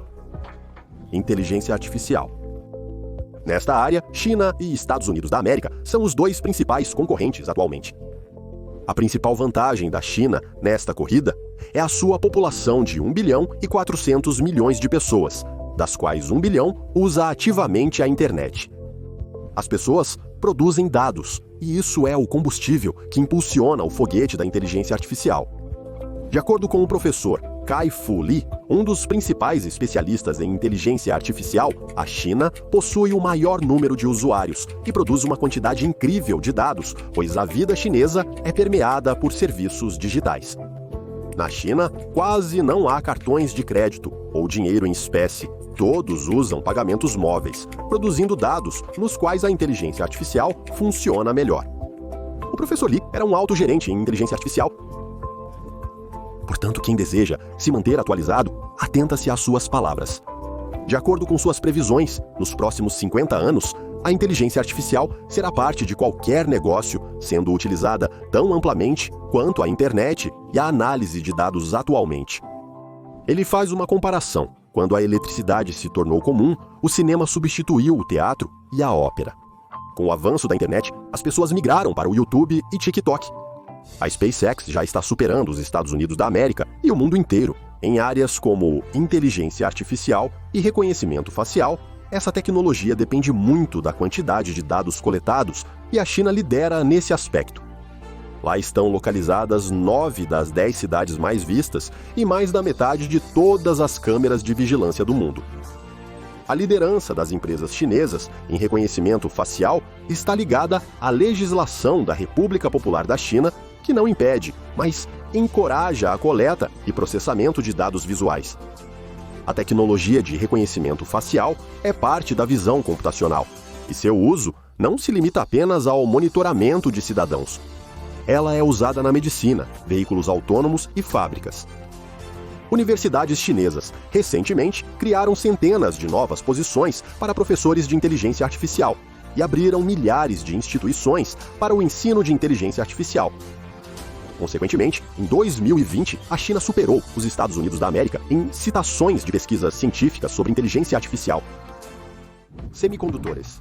Inteligência artificial. Nesta área, China e Estados Unidos da América são os 2 principais concorrentes atualmente. A principal vantagem da China nesta corrida é a sua população de 1 bilhão e 400 milhões de pessoas, das quais 1 bilhão usa ativamente a internet. As pessoas produzem dados, e isso é o combustível que impulsiona o foguete da inteligência artificial. De acordo com o professor Kai-Fu Lee, um dos principais especialistas em inteligência artificial, a China possui o maior número de usuários e produz uma quantidade incrível de dados, pois a vida chinesa é permeada por serviços digitais. Na China, quase não há cartões de crédito ou dinheiro em espécie. Todos usam pagamentos móveis, produzindo dados nos quais a inteligência artificial funciona melhor. O professor Lee era um alto gerente em inteligência artificial. Portanto, quem deseja se manter atualizado, atenta-se às suas palavras. De acordo com suas previsões, nos próximos 50 anos, a inteligência artificial será parte de qualquer negócio, sendo utilizada tão amplamente quanto a internet e a análise de dados atualmente. Ele faz uma comparação. Quando a eletricidade se tornou comum, o cinema substituiu o teatro e a ópera. Com o avanço da internet, as pessoas migraram para o YouTube e TikTok. A SpaceX já está superando os Estados Unidos da América e o mundo inteiro em áreas como inteligência artificial e reconhecimento facial. Essa tecnologia depende muito da quantidade de dados coletados e a China lidera nesse aspecto. Lá estão localizadas 9 das 10 cidades mais vistas e mais da metade de todas as câmeras de vigilância do mundo. A liderança das empresas chinesas em reconhecimento facial está ligada à legislação da República Popular da China, que não impede, mas encoraja a coleta e processamento de dados visuais. A tecnologia de reconhecimento facial é parte da visão computacional, e seu uso não se limita apenas ao monitoramento de cidadãos. Ela é usada na medicina, veículos autônomos e fábricas. Universidades chinesas, recentemente, criaram centenas de novas posições para professores de inteligência artificial e abriram milhares de instituições para o ensino de inteligência artificial. Consequentemente, em 2020, a China superou os Estados Unidos da América em citações de pesquisas científicas sobre inteligência artificial. Semicondutores.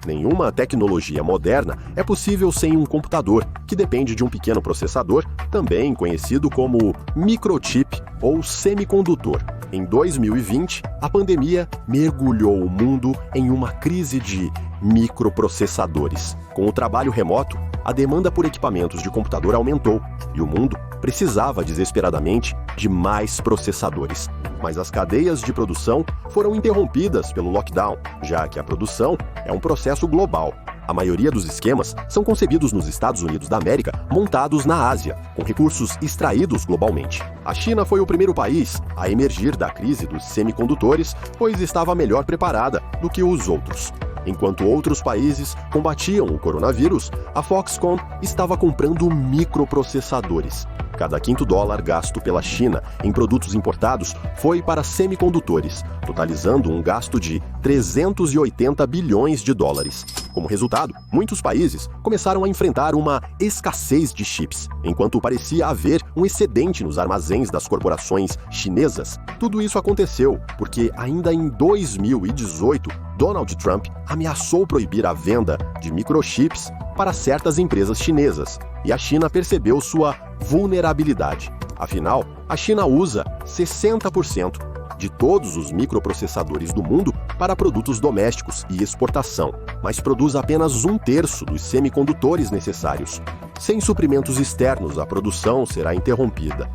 Nenhuma tecnologia moderna é possível sem um computador, que depende de um pequeno processador, também conhecido como microchip ou semicondutor. Em 2020, a pandemia mergulhou o mundo em uma crise de microprocessadores. Com o trabalho remoto, a demanda por equipamentos de computador aumentou e o mundo precisava desesperadamente de mais processadores. Mas as cadeias de produção foram interrompidas pelo lockdown, já que a produção é um processo global. A maioria dos esquemas são concebidos nos Estados Unidos da América, montados na Ásia, com recursos extraídos globalmente. A China foi o primeiro país a emergir da crise dos semicondutores, pois estava melhor preparada do que os outros. Enquanto outros países combatiam o coronavírus, a Foxconn estava comprando microprocessadores. Cada quinto dólar gasto pela China em produtos importados foi para semicondutores, totalizando um gasto de 380 bilhões de dólares. Como resultado, muitos países começaram a enfrentar uma escassez de chips, enquanto parecia haver um excedente nos armazéns das corporações chinesas. Tudo isso aconteceu porque ainda em 2018, Donald Trump ameaçou proibir a venda de microchips para certas empresas chinesas, e a China percebeu sua vulnerabilidade. Afinal, a China usa 60% de todos os microprocessadores do mundo para produtos domésticos e exportação, mas produz apenas 1/3 dos semicondutores necessários. Sem suprimentos externos, a produção será interrompida.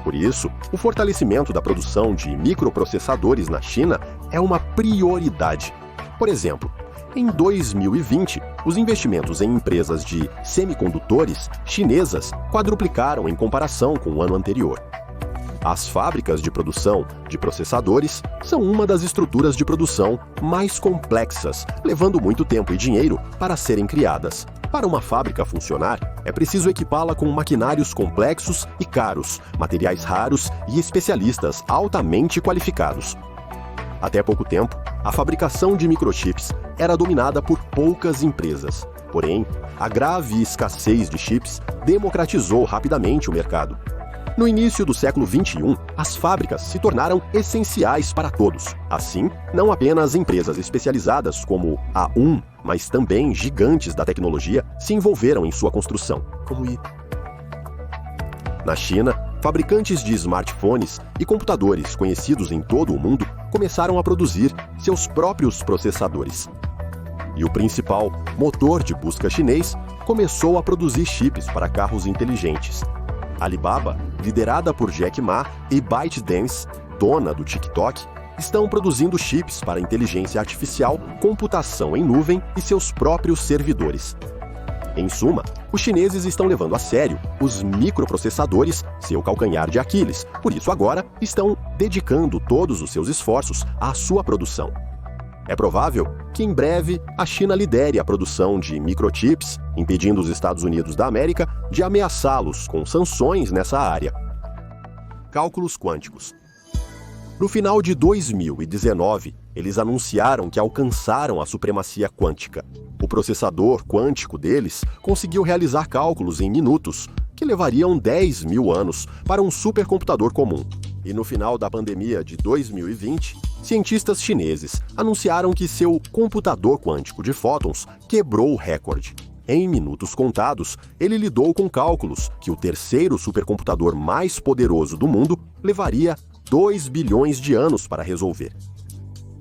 Por isso, o fortalecimento da produção de microprocessadores na China é uma prioridade. Por exemplo, em 2020, os investimentos em empresas de semicondutores chinesas quadruplicaram em comparação com o ano anterior. As fábricas de produção de processadores são uma das estruturas de produção mais complexas, levando muito tempo e dinheiro para serem criadas. Para uma fábrica funcionar, é preciso equipá-la com maquinários complexos e caros, materiais raros e especialistas altamente qualificados. Até pouco tempo, a fabricação de microchips era dominada por poucas empresas. Porém, a grave escassez de chips democratizou rapidamente o mercado. No início do século XXI, as fábricas se tornaram essenciais para todos. Assim, não apenas empresas especializadas como a mas também gigantes da tecnologia se envolveram em sua construção. Na China, fabricantes de smartphones e computadores conhecidos em todo o mundo começaram a produzir seus próprios processadores. E o principal motor de busca chinês começou a produzir chips para carros inteligentes. Alibaba, liderada por Jack Ma, e ByteDance, dona do TikTok, estão produzindo chips para inteligência artificial, computação em nuvem e seus próprios servidores. Em suma, os chineses estão levando a sério os microprocessadores, seu calcanhar de Aquiles. Por isso agora estão dedicando todos os seus esforços à sua produção. É provável que em breve a China lidere a produção de microchips, impedindo os Estados Unidos da América de ameaçá-los com sanções nessa área. Cálculos quânticos. No final de 2019, eles anunciaram que alcançaram a supremacia quântica. O processador quântico deles conseguiu realizar cálculos em minutos, que levariam 10 mil anos para um supercomputador comum. E no final da pandemia de 2020, cientistas chineses anunciaram que seu computador quântico de fótons quebrou o recorde. Em minutos contados, ele lidou com cálculos que o terceiro supercomputador mais poderoso do mundo levaria 2 bilhões de anos para resolver.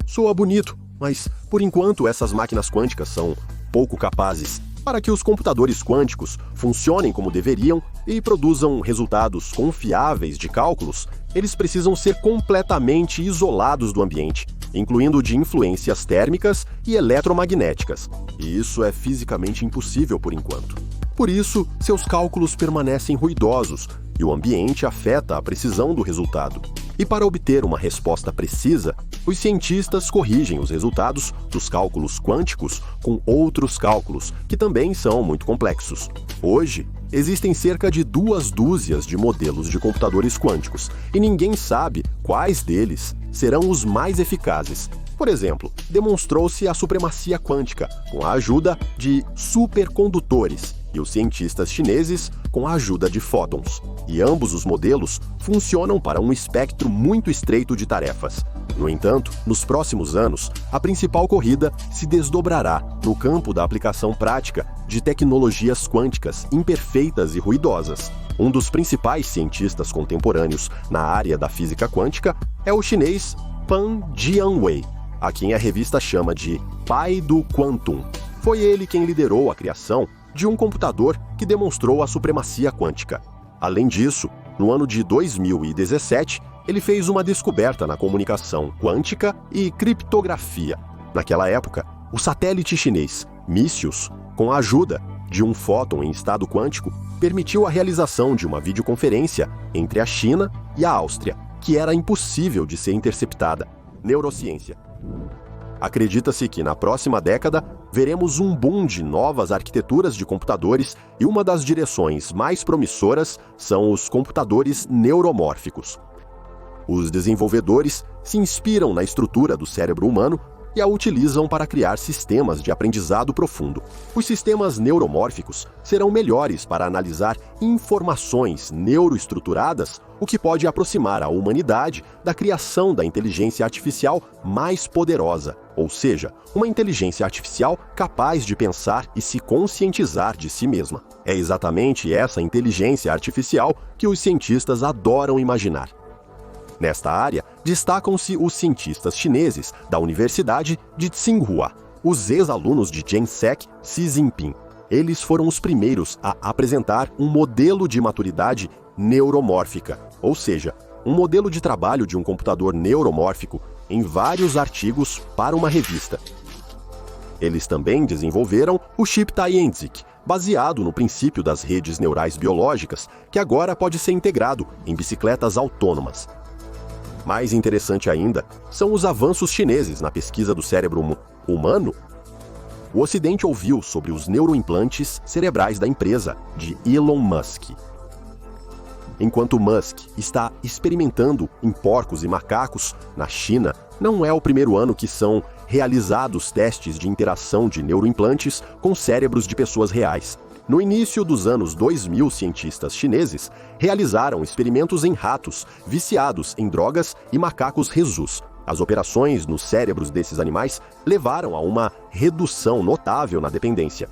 Soa bonito, mas por enquanto essas máquinas quânticas são pouco capazes. Para que os computadores quânticos funcionem como deveriam e produzam resultados confiáveis de cálculos, eles precisam ser completamente isolados do ambiente, incluindo de influências térmicas e eletromagnéticas. E isso é fisicamente impossível por enquanto. Por isso, seus cálculos permanecem ruidosos e o ambiente afeta a precisão do resultado. E para obter uma resposta precisa, os cientistas corrigem os resultados dos cálculos quânticos com outros cálculos, que também são muito complexos. Hoje, existem cerca de 2 dúzias de modelos de computadores quânticos, e ninguém sabe quais deles serão os mais eficazes. Por exemplo, demonstrou-se a supremacia quântica com a ajuda de supercondutores e os cientistas chineses com a ajuda de fótons. E ambos os modelos funcionam para um espectro muito estreito de tarefas. No entanto, nos próximos anos, a principal corrida se desdobrará no campo da aplicação prática de tecnologias quânticas imperfeitas e ruidosas. Um dos principais cientistas contemporâneos na área da física quântica é o chinês Pan Jianwei, a quem a revista chama de pai do Quantum. Foi ele quem liderou a criação de um computador que demonstrou a supremacia quântica. Além disso, no ano de 2017, ele fez uma descoberta na comunicação quântica e criptografia. Naquela época, o satélite chinês Missius, com a ajuda de um fóton em estado quântico, permitiu a realização de uma videoconferência entre a China e a Áustria, que era impossível de ser interceptada. Neurociência. Acredita-se que na próxima década veremos um boom de novas arquiteturas de computadores e uma das direções mais promissoras são os computadores neuromórficos. Os desenvolvedores se inspiram na estrutura do cérebro humano e a utilizam para criar sistemas de aprendizado profundo. Os sistemas neuromórficos serão melhores para analisar informações neuroestruturadas, o que pode aproximar a humanidade da criação da inteligência artificial mais poderosa, ou seja, uma inteligência artificial capaz de pensar e se conscientizar de si mesma. É exatamente essa inteligência artificial que os cientistas adoram imaginar. Nesta área, destacam-se os cientistas chineses da Universidade de Tsinghua, os ex-alunos de Gensec Xi Jinping. Eles foram os primeiros a apresentar um modelo de maturidade neuromórfica, ou seja, um modelo de trabalho de um computador neuromórfico em vários artigos para uma revista. Eles também desenvolveram o chip Tianzic, baseado no princípio das redes neurais biológicas, que agora pode ser integrado em bicicletas autônomas. Mais interessante ainda são os avanços chineses na pesquisa do cérebro humano. O Ocidente ouviu sobre os neuroimplantes cerebrais da empresa de Elon Musk. Enquanto Musk está experimentando em porcos e macacos, na China, não é o primeiro ano que são realizados testes de interação de neuroimplantes com cérebros de pessoas reais. No início dos anos 2000, cientistas chineses realizaram experimentos em ratos viciados em drogas e macacos rhesus. As operações nos cérebros desses animais levaram a uma redução notável na dependência.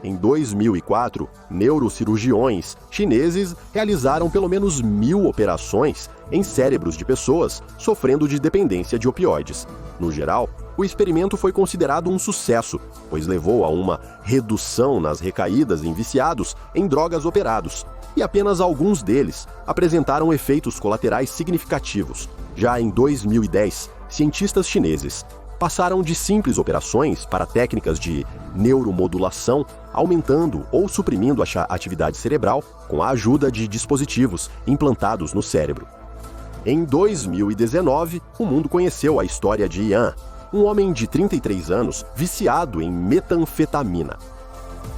Em 2004, neurocirurgiões chineses realizaram pelo menos 1000 operações em cérebros de pessoas sofrendo de dependência de opioides. No geral, o experimento foi considerado um sucesso, pois levou a uma redução nas recaídas em viciados em drogas operados, e apenas alguns deles apresentaram efeitos colaterais significativos. Já em 2010, cientistas chineses passaram de simples operações para técnicas de neuromodulação, aumentando ou suprimindo a atividade cerebral com a ajuda de dispositivos implantados no cérebro. Em 2019, o mundo conheceu a história de Yan, um homem de 33 anos viciado em metanfetamina.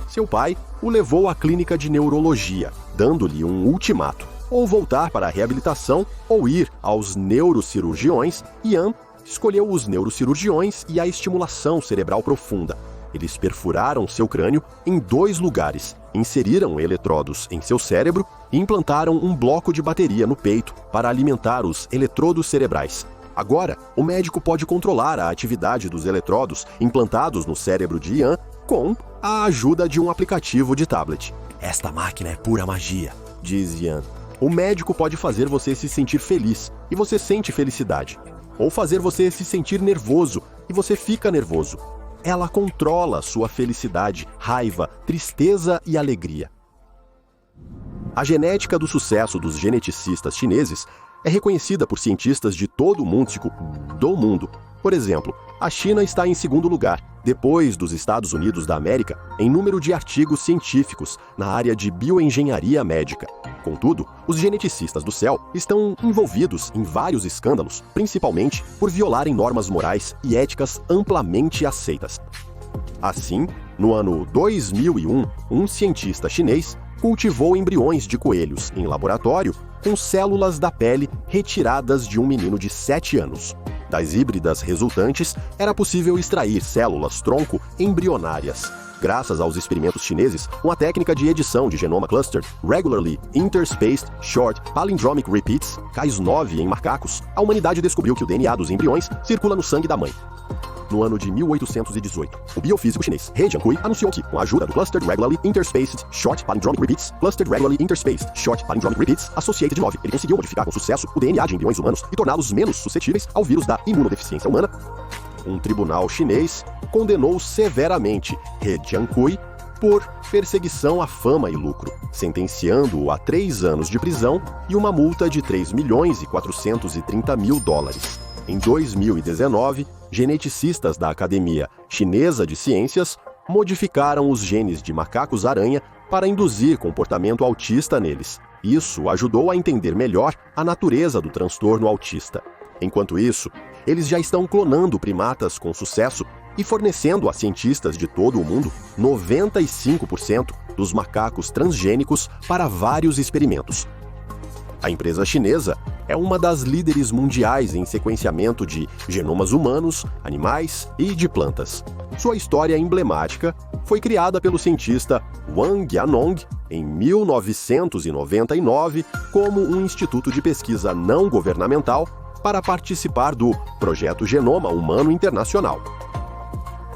Seu pai o levou à clínica de neurologia, dando-lhe um ultimato: ou voltar para a reabilitação ou ir aos neurocirurgiões. Yan escolheu os neurocirurgiões e a estimulação cerebral profunda. Eles perfuraram seu crânio em 2 lugares, inseriram eletrodos em seu cérebro e implantaram um bloco de bateria no peito para alimentar os eletrodos cerebrais. Agora, o médico pode controlar a atividade dos eletrodos implantados no cérebro de Yan com a ajuda de um aplicativo de tablet. "Esta máquina é pura magia", diz Yan. O médico pode fazer você se sentir feliz e você sente felicidade, ou fazer você se sentir nervoso e você fica nervoso. Ela controla sua felicidade, raiva, tristeza e alegria. A genética do sucesso dos geneticistas chineses é reconhecida por cientistas de todo o mundo. Por exemplo, a China está em segundo lugar, depois dos Estados Unidos da América, em número de artigos científicos na área de bioengenharia médica. Contudo, os geneticistas do céu estão envolvidos em vários escândalos, principalmente por violarem normas morais e éticas amplamente aceitas. Assim, no ano 2001, um cientista chinês cultivou embriões de coelhos em laboratório com células da pele retiradas de um menino de 7 anos. Das híbridas resultantes, era possível extrair células-tronco embrionárias. Graças aos experimentos chineses, uma técnica de edição de genoma clustered, Regularly Interspaced Short Palindromic Repeats, Cas9 em macacos, a humanidade descobriu que o DNA dos embriões circula no sangue da mãe. No ano de 1818, o biofísico chinês He Jiankui anunciou que, com a ajuda do Clustered Regularly Interspaced Short Palindromic Repeats, Clustered Regularly Interspaced Short Palindromic Repeats Associated 9, ele conseguiu modificar com sucesso o DNA de embriões humanos e torná-los menos suscetíveis ao vírus da imunodeficiência humana. Um tribunal chinês condenou severamente He Jiankui por perseguição à fama e lucro, sentenciando-o a 3 anos de prisão e uma multa de 3.430.000 dólares. Em 2019, geneticistas da Academia Chinesa de Ciências modificaram os genes de macacos-aranha para induzir comportamento autista neles. Isso ajudou a entender melhor a natureza do transtorno autista. Enquanto isso, eles já estão clonando primatas com sucesso e fornecendo a cientistas de todo o mundo 95% dos macacos transgênicos para vários experimentos. A empresa chinesa é uma das líderes mundiais em sequenciamento de genomas humanos, animais e de plantas. Sua história emblemática foi criada pelo cientista Wang Yanong em 1999 como um instituto de pesquisa não governamental para participar do Projeto Genoma Humano Internacional.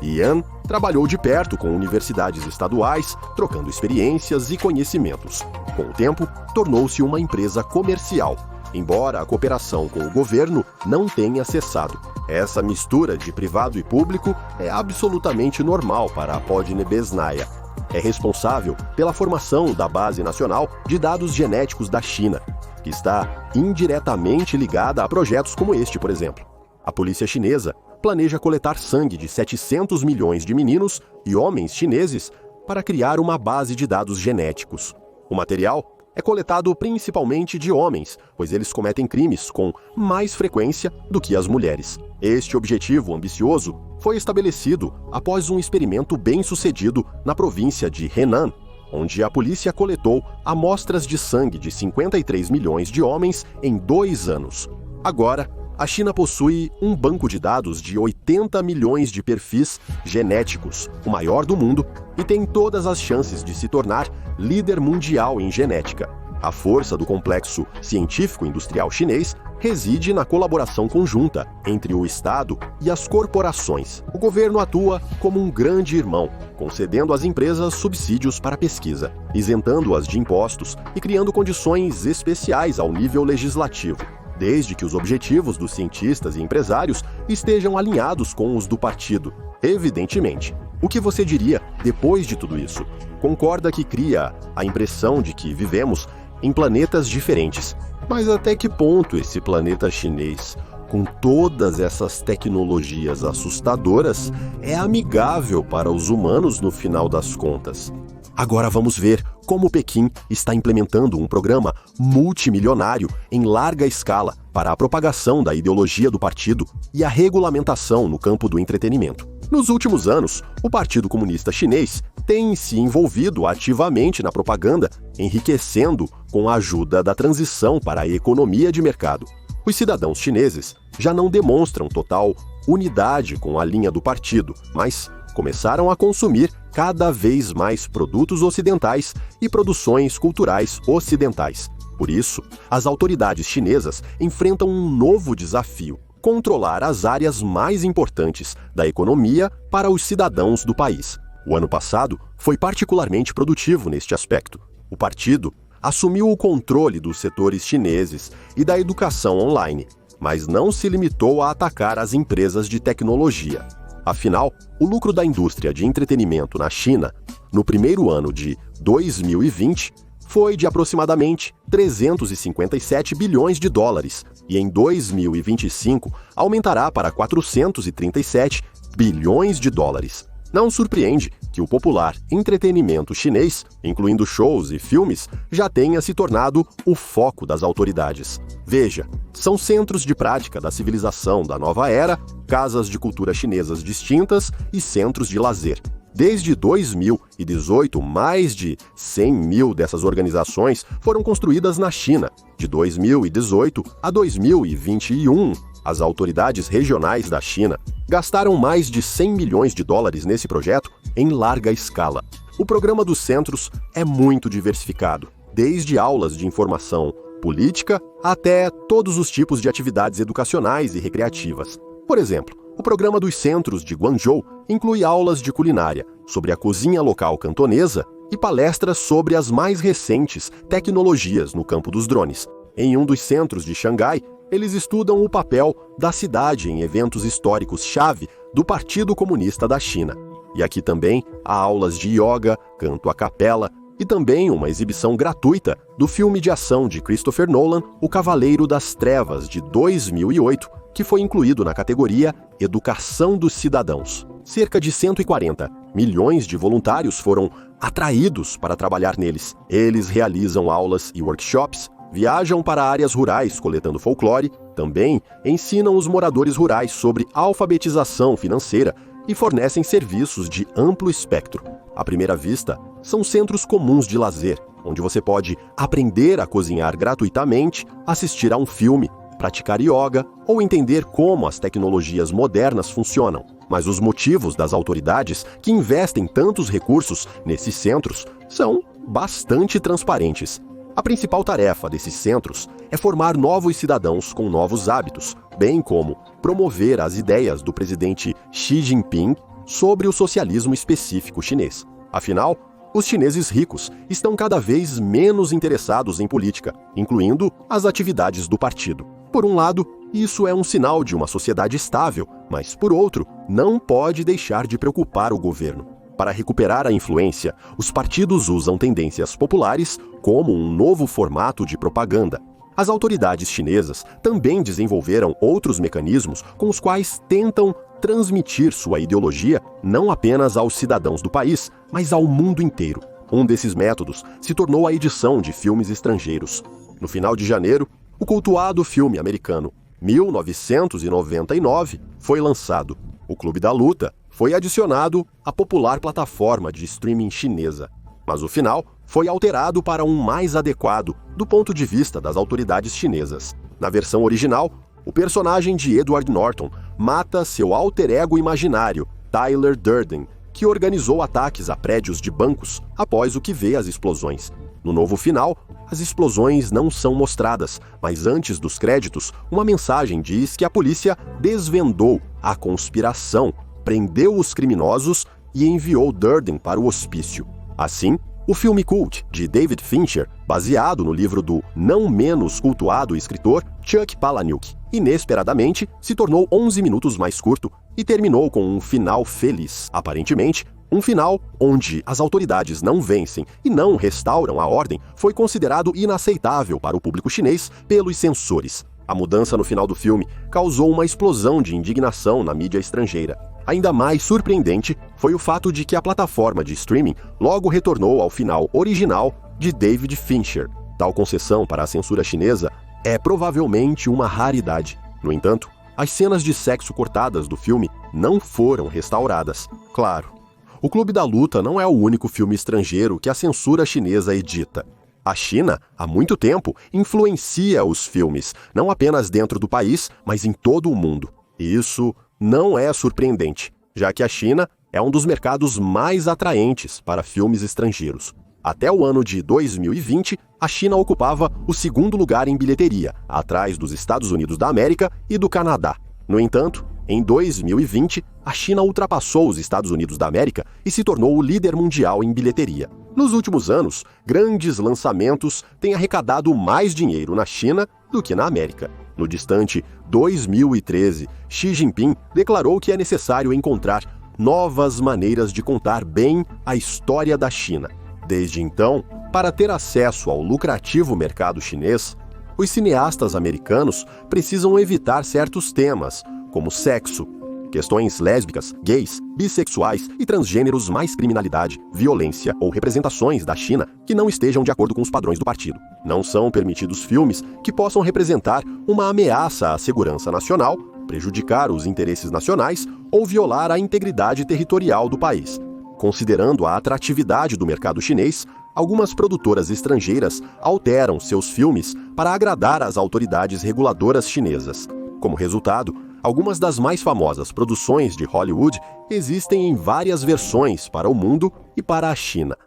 Yan trabalhou de perto com universidades estaduais, trocando experiências e conhecimentos. Com o tempo, tornou-se uma empresa comercial, embora a cooperação com o governo não tenha cessado. Essa mistura de privado e público é absolutamente normal para a Podnebesnaya. É responsável pela formação da Base Nacional de Dados Genéticos da China, que está indiretamente ligada a projetos como este, por exemplo. A polícia chinesa planeja coletar sangue de 700 milhões de meninos e homens chineses para criar uma base de dados genéticos. O material é coletado principalmente de homens, pois eles cometem crimes com mais frequência do que as mulheres. Este objetivo ambicioso foi estabelecido após um experimento bem-sucedido na província de Henan, onde a polícia coletou amostras de sangue de 53 milhões de homens em 2 anos. Agora, a China possui um banco de dados de 80 milhões de perfis genéticos, o maior do mundo, e tem todas as chances de se tornar líder mundial em genética. A força do complexo científico-industrial chinês reside na colaboração conjunta entre o Estado e as corporações. O governo atua como um grande irmão, concedendo às empresas subsídios para pesquisa, isentando-as de impostos e criando condições especiais ao nível legislativo, desde que os objetivos dos cientistas e empresários estejam alinhados com os do partido. Evidentemente. O que você diria depois de tudo isso? Concorda que cria a impressão de que vivemos em planetas diferentes. Mas até que ponto esse planeta chinês, com todas essas tecnologias assustadoras, é amigável para os humanos no final das contas? Agora vamos ver como Pequim está implementando um programa multimilionário em larga escala para a propagação da ideologia do partido e a regulamentação no campo do entretenimento. Nos últimos anos, o Partido Comunista Chinês tem se envolvido ativamente na propaganda, enriquecendo com a ajuda da transição para a economia de mercado. Os cidadãos chineses já não demonstram total unidade com a linha do partido, mas começaram a consumir cada vez mais produtos ocidentais e produções culturais ocidentais. Por isso, as autoridades chinesas enfrentam um novo desafio: controlar as áreas mais importantes da economia para os cidadãos do país. O ano passado foi particularmente produtivo neste aspecto. O partido assumiu o controle dos setores chineses e da educação online, mas não se limitou a atacar as empresas de tecnologia. Afinal, o lucro da indústria de entretenimento na China, no primeiro ano de 2020, foi de aproximadamente 357 bilhões de dólares e em 2025 aumentará para 437 bilhões de dólares. Não surpreende que o popular entretenimento chinês, incluindo shows e filmes, já tenha se tornado o foco das autoridades. Veja, são centros de prática da civilização da nova era, casas de cultura chinesas distintas e centros de lazer. Desde 2018, mais de 100 mil dessas organizações foram construídas na China. De 2018 a 2021, as autoridades regionais da China gastaram mais de 100 milhões de dólares nesse projeto em larga escala. O programa dos centros é muito diversificado, desde aulas de informação política até todos os tipos de atividades educacionais e recreativas. Por exemplo, o programa dos centros de Guangzhou inclui aulas de culinária, sobre a cozinha local cantonesa e palestras sobre as mais recentes tecnologias no campo dos drones. Em um dos centros de Xangai, eles estudam o papel da cidade em eventos históricos-chave do Partido Comunista da China. E aqui também há aulas de yoga, canto a capela e também uma exibição gratuita do filme de ação de Christopher Nolan, O Cavaleiro das Trevas, de 2008, que foi incluído na categoria Educação dos Cidadãos. Cerca de 140 milhões de voluntários foram atraídos para trabalhar neles. Eles realizam aulas e workshops, viajam para áreas rurais coletando folclore, também ensinam os moradores rurais sobre alfabetização financeira e fornecem serviços de amplo espectro. À primeira vista, são centros comuns de lazer, onde você pode aprender a cozinhar gratuitamente, assistir a um filme, praticar yoga ou entender como as tecnologias modernas funcionam. Mas os motivos das autoridades que investem tantos recursos nesses centros são bastante transparentes. A principal tarefa desses centros é formar novos cidadãos com novos hábitos, bem como promover as ideias do presidente Xi Jinping sobre o socialismo específico chinês. Afinal, os chineses ricos estão cada vez menos interessados em política, incluindo as atividades do partido. Por um lado, isso é um sinal de uma sociedade estável, mas, por outro, não pode deixar de preocupar o governo. Para recuperar a influência, os partidos usam tendências populares como um novo formato de propaganda. As autoridades chinesas também desenvolveram outros mecanismos com os quais tentam transmitir sua ideologia não apenas aos cidadãos do país, mas ao mundo inteiro. Um desses métodos se tornou a edição de filmes estrangeiros. No final de janeiro, o cultuado filme americano 1999 foi lançado. O Clube da Luta foi adicionado à popular plataforma de streaming chinesa, mas o final foi alterado para um mais adequado do ponto de vista das autoridades chinesas. Na versão original, o personagem de Edward Norton mata seu alter ego imaginário, Tyler Durden, que organizou ataques a prédios de bancos após o que vê as explosões. No novo final, as explosões não são mostradas, mas antes dos créditos, uma mensagem diz que a polícia desvendou a conspiração, prendeu os criminosos e enviou Durden para o hospício. Assim, o filme cult de David Fincher, baseado no livro do não menos cultuado escritor Chuck Palahniuk, inesperadamente se tornou 11 minutos mais curto e terminou com um final feliz. Aparentemente, um final onde as autoridades não vencem e não restauram a ordem foi considerado inaceitável para o público chinês pelos censores. A mudança no final do filme causou uma explosão de indignação na mídia estrangeira. Ainda mais surpreendente foi o fato de que a plataforma de streaming logo retornou ao final original de David Fincher. Tal concessão para a censura chinesa é provavelmente uma raridade. No entanto, as cenas de sexo cortadas do filme não foram restauradas. Claro, O Clube da Luta não é o único filme estrangeiro que a censura chinesa edita. A China, há muito tempo, influencia os filmes, não apenas dentro do país, mas em todo o mundo. E isso não é surpreendente, já que a China é um dos mercados mais atraentes para filmes estrangeiros. Até o ano de 2020, a China ocupava o segundo lugar em bilheteria, atrás dos Estados Unidos da América e do Canadá. No entanto, em 2020, a China ultrapassou os Estados Unidos da América e se tornou o líder mundial em bilheteria. Nos últimos anos, grandes lançamentos têm arrecadado mais dinheiro na China do que na América. No distante 2013, Xi Jinping declarou que é necessário encontrar novas maneiras de contar bem a história da China. Desde então, para ter acesso ao lucrativo mercado chinês, os cineastas americanos precisam evitar certos temas, como sexo, questões lésbicas, gays, bissexuais e transgêneros, mais criminalidade, violência ou representações da China que não estejam de acordo com os padrões do partido. Não são permitidos filmes que possam representar uma ameaça à segurança nacional, prejudicar os interesses nacionais ou violar a integridade territorial do país. Considerando a atratividade do mercado chinês, algumas produtoras estrangeiras alteram seus filmes para agradar as autoridades reguladoras chinesas. Como resultado, algumas das mais famosas produções de Hollywood existem em várias versões para o mundo e para a China.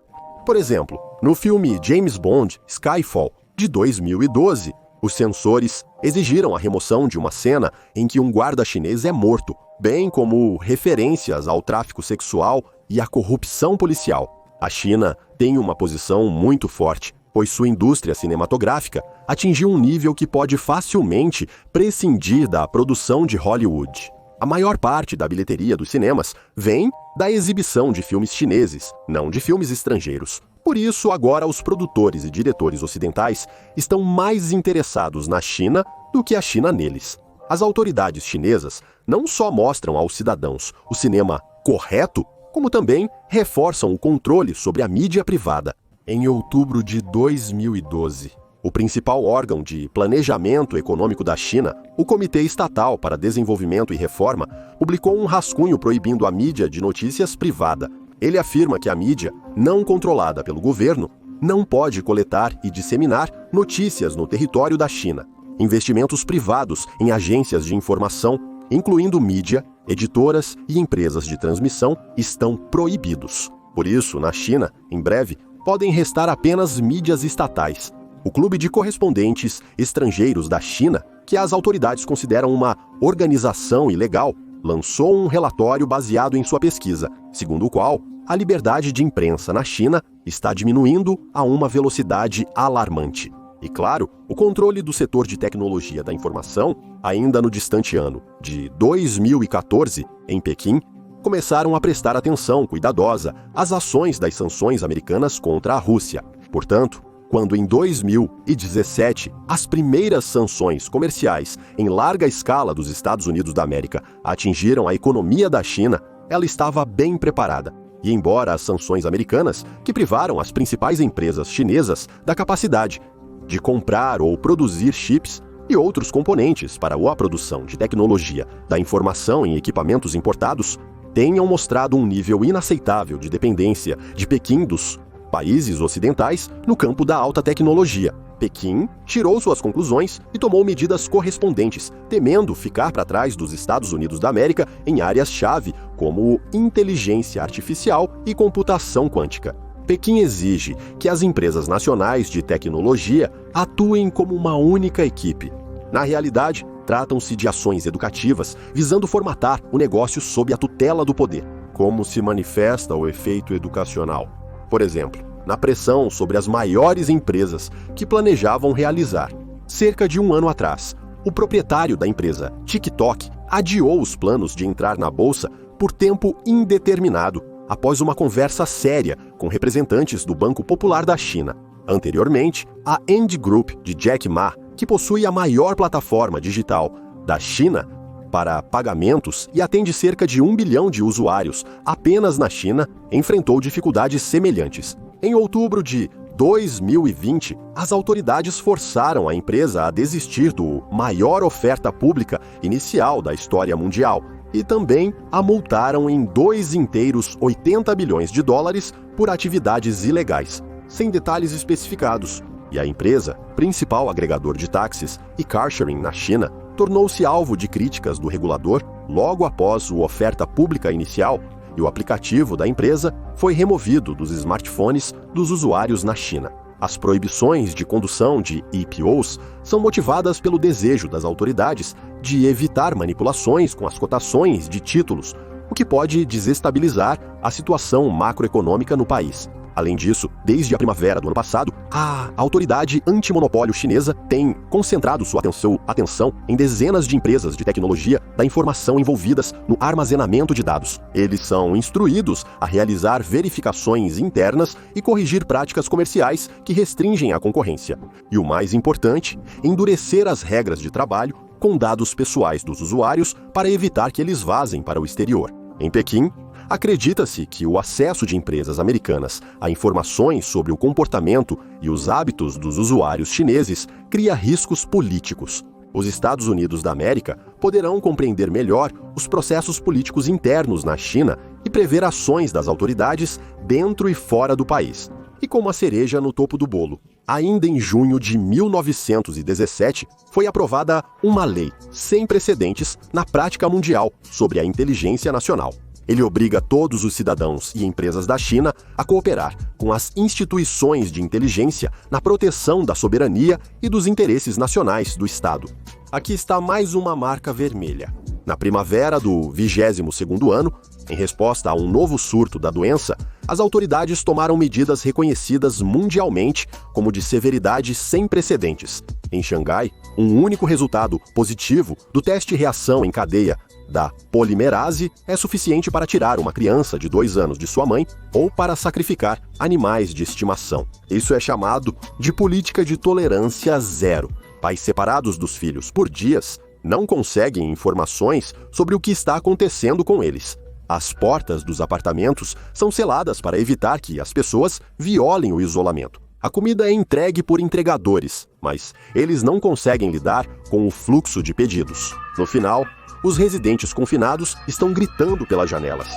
Por exemplo, no filme James Bond Skyfall, de 2012, os censores exigiram a remoção de uma cena em que um guarda chinês é morto, bem como referências ao tráfico sexual e à corrupção policial. A China tem uma posição muito forte, pois sua indústria cinematográfica atingiu um nível que pode facilmente prescindir da produção de Hollywood. A maior parte da bilheteria dos cinemas vem da exibição de filmes chineses, não de filmes estrangeiros. Por isso, agora os produtores e diretores ocidentais estão mais interessados na China do que a China neles. As autoridades chinesas não só mostram aos cidadãos o cinema correto, como também reforçam o controle sobre a mídia privada. Em outubro de 2012, o principal órgão de planejamento econômico da China, o Comitê Estatal para Desenvolvimento e Reforma, publicou um rascunho proibindo a mídia de notícias privada. Ele afirma que a mídia, não controlada pelo governo, não pode coletar e disseminar notícias no território da China. Investimentos privados em agências de informação, incluindo mídia, editoras e empresas de transmissão, estão proibidos. Por isso, na China, em breve, podem restar apenas mídias estatais. O Clube de Correspondentes Estrangeiros da China, que as autoridades consideram uma organização ilegal, lançou um relatório baseado em sua pesquisa, segundo o qual a liberdade de imprensa na China está diminuindo a uma velocidade alarmante. E claro, o controle do setor de tecnologia da informação, ainda no distante ano de 2014, em Pequim, começaram a prestar atenção cuidadosa às ações das sanções americanas contra a Rússia. Portanto, quando em 2017 as primeiras sanções comerciais em larga escala dos Estados Unidos da América atingiram a economia da China, ela estava bem preparada. E embora as sanções americanas, que privaram as principais empresas chinesas da capacidade de comprar ou produzir chips e outros componentes para a produção de tecnologia da informação em equipamentos importados, tenham mostrado um nível inaceitável de dependência de Pequim dos países ocidentais no campo da alta tecnologia. Pequim tirou suas conclusões e tomou medidas correspondentes, temendo ficar para trás dos Estados Unidos da América em áreas-chave como inteligência artificial e computação quântica. Pequim exige que as empresas nacionais de tecnologia atuem como uma única equipe. Na realidade, tratam-se de ações educativas visando formatar o negócio sob a tutela do poder. Como se manifesta o efeito educacional? Por exemplo, na pressão sobre as maiores empresas que planejavam realizar. Cerca de um ano atrás, o proprietário da empresa, TikTok, adiou os planos de entrar na bolsa por tempo indeterminado, após uma conversa séria com representantes do Banco Popular da China. Anteriormente, a Ant Group de Jack Ma, que possui a maior plataforma digital da China para pagamentos e atende cerca de 1 bilhão de usuários apenas na China, enfrentou dificuldades semelhantes. Em outubro de 2020, as autoridades forçaram a empresa a desistir do maior oferta pública inicial da história mundial e também a multaram em 80 bilhões de dólares por atividades ilegais, sem detalhes especificados. E a empresa, principal agregador de táxis e carsharing na China, tornou-se alvo de críticas do regulador logo após a oferta pública inicial, e o aplicativo da empresa foi removido dos smartphones dos usuários na China. As proibições de condução de IPOs são motivadas pelo desejo das autoridades de evitar manipulações com as cotações de títulos, o que pode desestabilizar a situação macroeconômica no país. Além disso, desde a primavera do ano passado, a autoridade antimonopólio chinesa tem concentrado sua atenção em dezenas de empresas de tecnologia da informação envolvidas no armazenamento de dados. Eles são instruídos a realizar verificações internas e corrigir práticas comerciais que restringem a concorrência. E o mais importante, endurecer as regras de trabalho com dados pessoais dos usuários para evitar que eles vazem para o exterior. Em Pequim, acredita-se que o acesso de empresas americanas a informações sobre o comportamento e os hábitos dos usuários chineses cria riscos políticos. Os Estados Unidos da América poderão compreender melhor os processos políticos internos na China e prever ações das autoridades dentro e fora do país. E como a cereja no topo do bolo, ainda em junho de 1917, foi aprovada uma lei sem precedentes na prática mundial sobre a inteligência nacional. Ele obriga todos os cidadãos e empresas da China a cooperar com as instituições de inteligência na proteção da soberania e dos interesses nacionais do Estado. Aqui está mais uma marca vermelha. Na primavera do 22º ano, em resposta a um novo surto da doença, as autoridades tomaram medidas reconhecidas mundialmente como de severidade sem precedentes. Em Xangai, um único resultado positivo do teste-reação em cadeia da polimerase é suficiente para tirar uma criança de 2 anos de sua mãe ou para sacrificar animais de estimação. Isso é chamado de política de tolerância zero. Pais separados dos filhos por dias não conseguem informações sobre o que está acontecendo com eles. As portas dos apartamentos são seladas para evitar que as pessoas violem o isolamento. A comida é entregue por entregadores, mas eles não conseguem lidar com o fluxo de pedidos. No final, os residentes confinados estão gritando pelas janelas.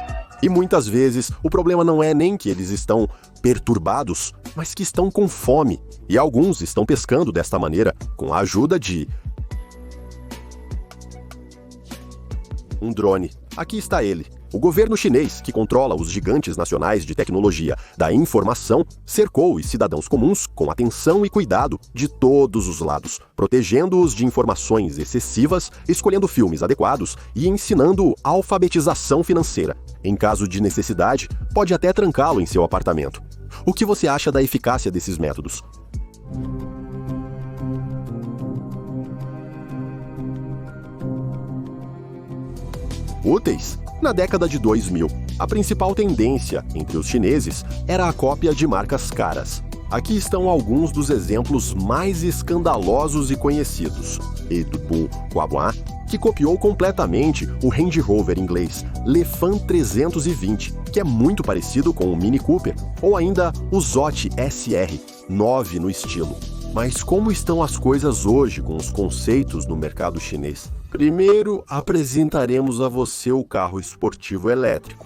E muitas vezes o problema não é nem que eles estão perturbados, mas que estão com fome. E alguns estão pescando desta maneira com a ajuda de um drone. Aqui está ele. O governo chinês, que controla os gigantes nacionais de tecnologia da informação, cercou os cidadãos comuns com atenção e cuidado de todos os lados, protegendo-os de informações excessivas, escolhendo filmes adequados e ensinando alfabetização financeira. Em caso de necessidade, pode até trancá-lo em seu apartamento. O que você acha da eficácia desses métodos? Úteis? Na década de 2000, a principal tendência entre os chineses era a cópia de marcas caras. Aqui estão alguns dos exemplos mais escandalosos e conhecidos. Edbu Quabuan, que copiou completamente o Range Rover inglês Le Fan 320, que é muito parecido com o Mini Cooper, ou ainda o Zote SR, 9 no estilo. Mas como estão as coisas hoje com os conceitos no mercado chinês? Primeiro, apresentaremos a você o carro esportivo elétrico.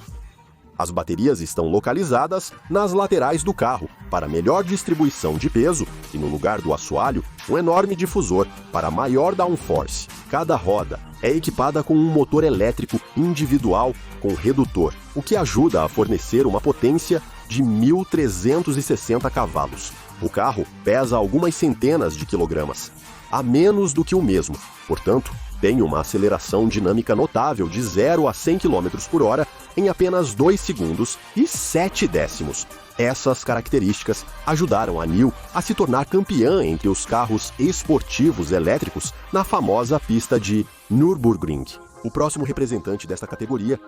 As baterias estão localizadas nas laterais do carro, para melhor distribuição de peso, e no lugar do assoalho, um enorme difusor para maior downforce. Cada roda é equipada com um motor elétrico individual com redutor, o que ajuda a fornecer uma potência de 1.360 cavalos. O carro pesa algumas centenas de quilogramas, a menos do que o mesmo, portanto, tem uma aceleração dinâmica notável de 0 a 100 km por hora em apenas 2 segundos e 7 décimos. Essas características ajudaram a NIO a se tornar campeã entre os carros esportivos elétricos na famosa pista de Nürburgring. O próximo representante desta categoria,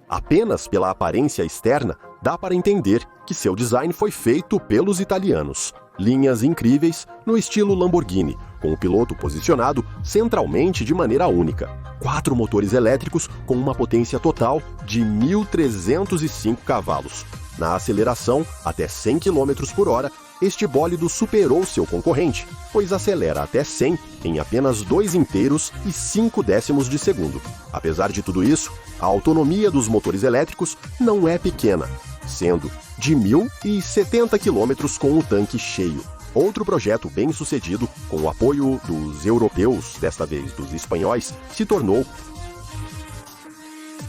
apenas pela aparência externa, dá para entender que seu design foi feito pelos italianos. Linhas incríveis no estilo Lamborghini, com o piloto posicionado centralmente de maneira única. 4 motores elétricos com uma potência total de 1.305 cavalos. Na aceleração, até 100 km por hora, este bólido superou seu concorrente, pois acelera até 100 em apenas 2 inteiros e 5 décimos de segundo. Apesar de tudo isso, a autonomia dos motores elétricos não é pequena, sendo de 1.070 km com o tanque cheio. Outro projeto bem-sucedido, com o apoio dos europeus, desta vez dos espanhóis, se tornou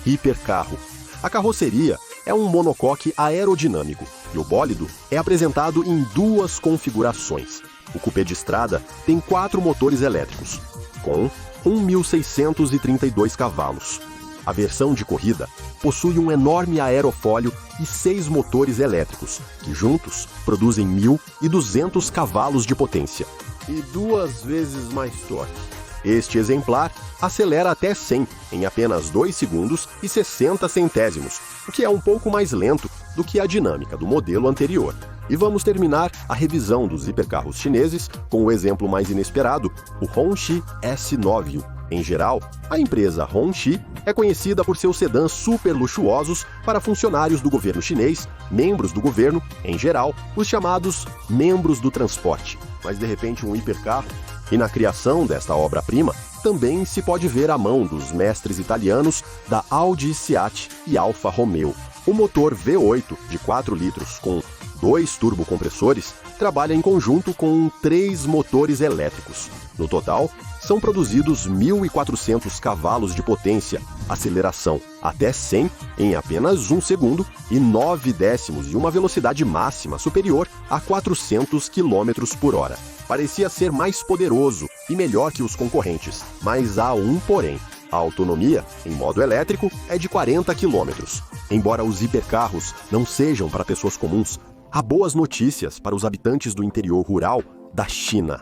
hipercarro. A carroceria é um monocoque aerodinâmico e o bólido é apresentado em 2 configurações. O cupê de estrada tem 4 motores elétricos, com 1.632 cavalos. A versão de corrida possui um enorme aerofólio e 6 motores elétricos, que juntos produzem 1.200 cavalos de potência e 2 vezes mais torque. Este exemplar acelera até 100 em apenas 2 segundos e 60 centésimos, o que é um pouco mais lento do que a dinâmica do modelo anterior. E vamos terminar a revisão dos hipercarros chineses com o exemplo mais inesperado, o Hongqi S9. Em geral, a empresa Hongqi é conhecida por seus sedãs super luxuosos para funcionários do governo chinês, membros do governo, em geral, os chamados membros do transporte. Mas de repente um hipercarro, E na criação desta obra-prima, também se pode ver a mão dos mestres italianos da Audi Seat e Alfa Romeo. O motor V8 de 4 litros com 2 turbocompressores trabalha em conjunto com 3 motores elétricos. No total, são produzidos 1.400 cavalos de potência, aceleração até 100 em apenas 1 segundo e 9 décimos e uma velocidade máxima superior a 400 km por hora. Parecia ser mais poderoso e melhor que os concorrentes, mas há um porém. A autonomia, em modo elétrico, é de 40 km. Embora os hipercarros não sejam para pessoas comuns, há boas notícias para os habitantes do interior rural da China.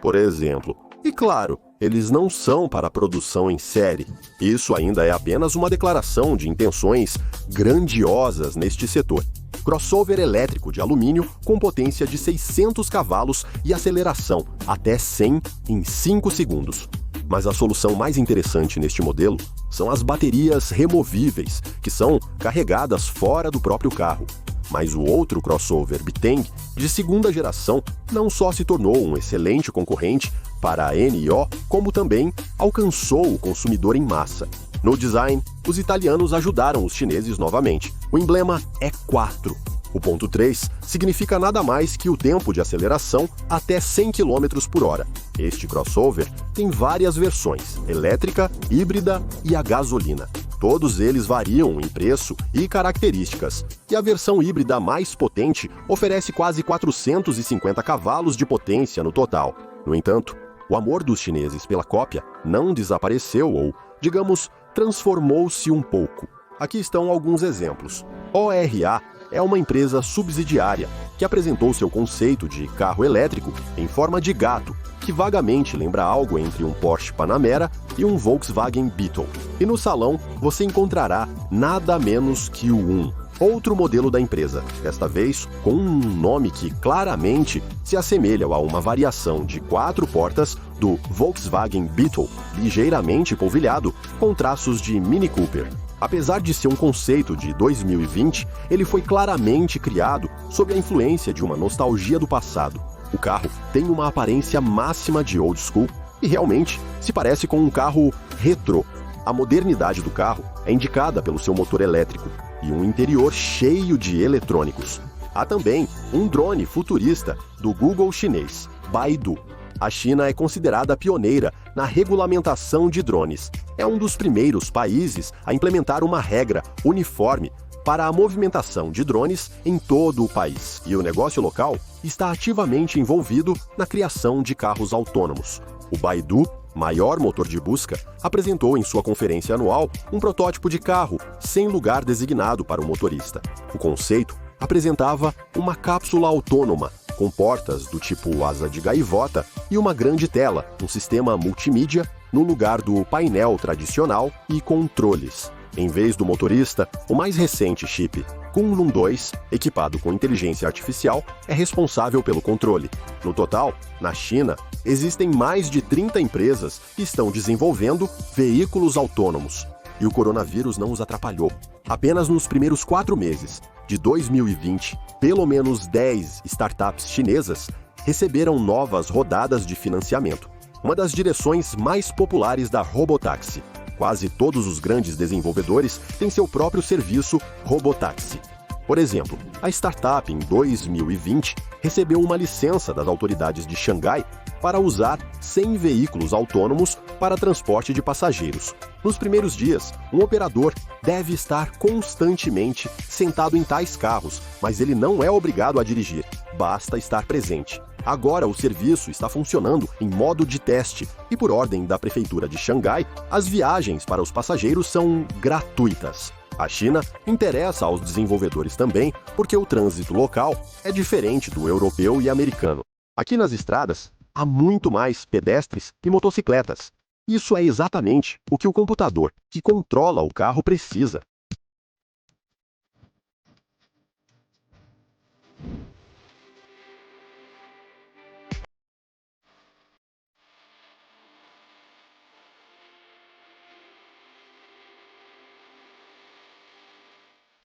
Por exemplo, e claro, eles não são para produção em série. Isso ainda é apenas uma declaração de intenções grandiosas neste setor. Crossover elétrico de alumínio com potência de 600 cavalos e aceleração até 100 em 5 segundos. Mas a solução mais interessante neste modelo são as baterias removíveis, que são carregadas fora do próprio carro. Mas o outro crossover Biteng, de segunda geração, não só se tornou um excelente concorrente para a NIO, como também alcançou o consumidor em massa. No design, os italianos ajudaram os chineses novamente. O emblema é 4. O ponto 3 significa nada mais que o tempo de aceleração até 100 km por hora. Este crossover tem várias versões, elétrica, híbrida e a gasolina. Todos eles variam em preço e características, e a versão híbrida mais potente oferece quase 450 cavalos de potência no total. No entanto, o amor dos chineses pela cópia não desapareceu ou, digamos, transformou-se um pouco. Aqui estão alguns exemplos. ORA é uma empresa subsidiária que apresentou seu conceito de carro elétrico em forma de gato, que vagamente lembra algo entre um Porsche Panamera e um Volkswagen Beetle. E no salão você encontrará nada menos que o 1, outro modelo da empresa, desta vez com um nome que claramente se assemelha a uma variação de 4 portas do Volkswagen Beetle, ligeiramente polvilhado com traços de Mini Cooper. Apesar de ser um conceito de 2020, ele foi claramente criado sob a influência de uma nostalgia do passado. O carro tem uma aparência máxima de old school e realmente se parece com um carro retrô. A modernidade do carro é indicada pelo seu motor elétrico e um interior cheio de eletrônicos. Há também um drone futurista do Google chinês, Baidu. A China é considerada pioneira na regulamentação de drones. É um dos primeiros países a implementar uma regra uniforme para a movimentação de drones em todo o país. E o negócio local está ativamente envolvido na criação de carros autônomos. O Baidu, maior motor de busca, apresentou em sua conferência anual um protótipo de carro sem lugar designado para o motorista. O conceito apresentava uma cápsula autônoma com portas do tipo asa de gaivota e uma grande tela, um sistema multimídia no lugar do painel tradicional e controles. Em vez do motorista, o mais recente chip Kunlun 2, equipado com inteligência artificial, é responsável pelo controle. No total, na China, existem mais de 30 empresas que estão desenvolvendo veículos autônomos. E o coronavírus não os atrapalhou. Apenas nos primeiros 4 meses de 2020, pelo menos 10 startups chinesas receberam novas rodadas de financiamento. Uma das direções mais populares da robotáxi. Quase todos os grandes desenvolvedores têm seu próprio serviço robotáxi. Por exemplo, a startup em 2020 recebeu uma licença das autoridades de Xangai para usar 100 veículos autônomos para transporte de passageiros. Nos primeiros dias, um operador deve estar constantemente sentado em tais carros, mas ele não é obrigado a dirigir, basta estar presente. Agora o serviço está funcionando em modo de teste e, por ordem da Prefeitura de Xangai, as viagens para os passageiros são gratuitas. A China interessa aos desenvolvedores também porque o trânsito local é diferente do europeu e americano. Aqui nas estradas, há muito mais pedestres e motocicletas. Isso é exatamente o que o computador que controla o carro precisa.